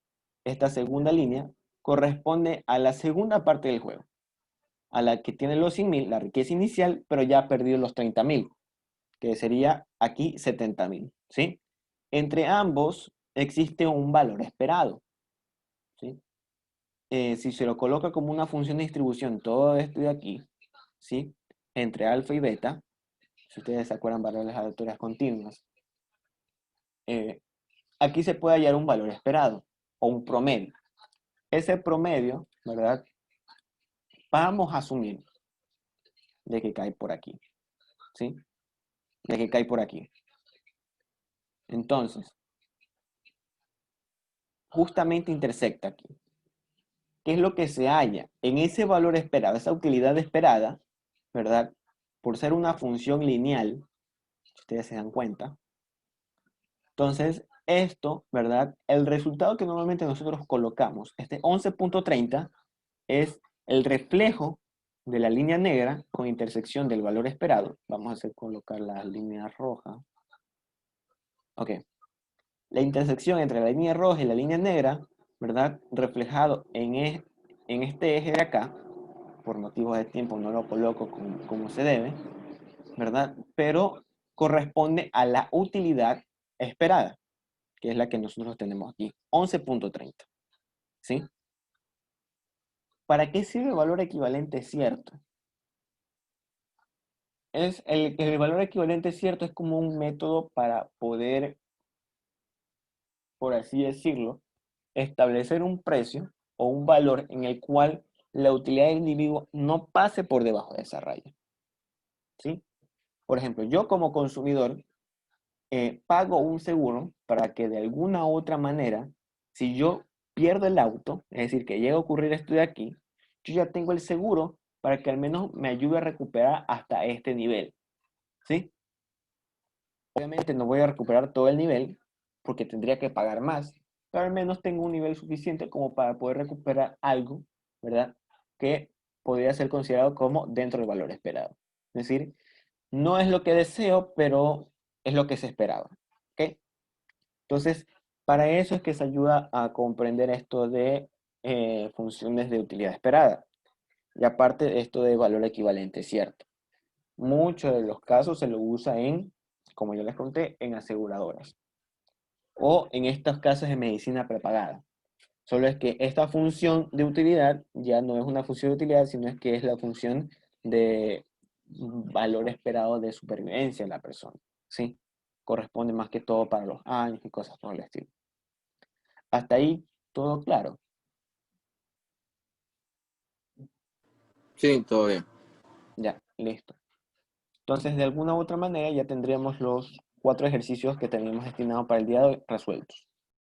Speaker 1: Esta segunda línea, corresponde a la segunda parte del juego, a la que tiene los 100.000, la riqueza inicial, pero ya ha perdido los 30.000, que sería aquí 70.000, ¿sí? Entre ambos existe un valor esperado, ¿sí? si se lo coloca como una función de distribución, todo esto de aquí, ¿sí? Entre alfa y beta, si ustedes se acuerdan, variables aleatorias continuas, eh, aquí se puede hallar un valor esperado o un promedio. Ese promedio, ¿verdad? Vamos a asumir de que cae por aquí, ¿sí? De que cae por aquí. Entonces, justamente intersecta aquí. ¿Qué es lo que se halla en ese valor esperado, esa utilidad esperada, ¿verdad? Por ser una función lineal, si ustedes se dan cuenta. Entonces, esto, ¿verdad? El resultado que normalmente nosotros colocamos, este 11.30, es el reflejo de la línea negra con intersección del valor esperado. Vamos a hacer colocar la línea roja. Ok. La intersección entre la línea roja y la línea negra, ¿verdad? Reflejado en este eje de acá, por motivos de tiempo no lo coloco como se debe, ¿verdad? Pero corresponde a la utilidad esperada, que es la que nosotros tenemos aquí, 11.30, ¿sí? ¿Para qué sirve el valor equivalente cierto? El valor equivalente cierto es como un método para poder, por así decirlo, establecer un precio o un valor en el cual la utilidad del individuo no pase por debajo de esa raya, ¿sí? Por ejemplo, yo como consumidor pago un seguro para que de alguna u otra manera, si yo pierdo el auto, es decir, que llega a ocurrir esto de aquí, yo ya tengo el seguro para que al menos me ayude a recuperar hasta este nivel, ¿sí? Obviamente no voy a recuperar todo el nivel porque tendría que pagar más, pero al menos tengo un nivel suficiente como para poder recuperar algo, ¿verdad? Que podría ser considerado como dentro del valor esperado. Es decir, no es lo que deseo, pero es lo que se esperaba, ¿ok? Entonces, para eso es que se ayuda a comprender esto de funciones de utilidad esperada. Y aparte de esto de valor equivalente, ¿cierto? Muchos de los casos se lo usa en, como yo les conté, en aseguradoras o en estos casos de medicina prepagada. Solo es que esta función de utilidad ya no es una función de utilidad, sino es que es la función de valor esperado de supervivencia de la persona, ¿sí? Corresponde más que todo para los años y cosas por el estilo. Hasta ahí todo claro.
Speaker 2: Sí, todo bien.
Speaker 1: Ya, listo. Entonces, de alguna u otra manera ya tendríamos los 4 ejercicios que teníamos destinados para el día de hoy resueltos.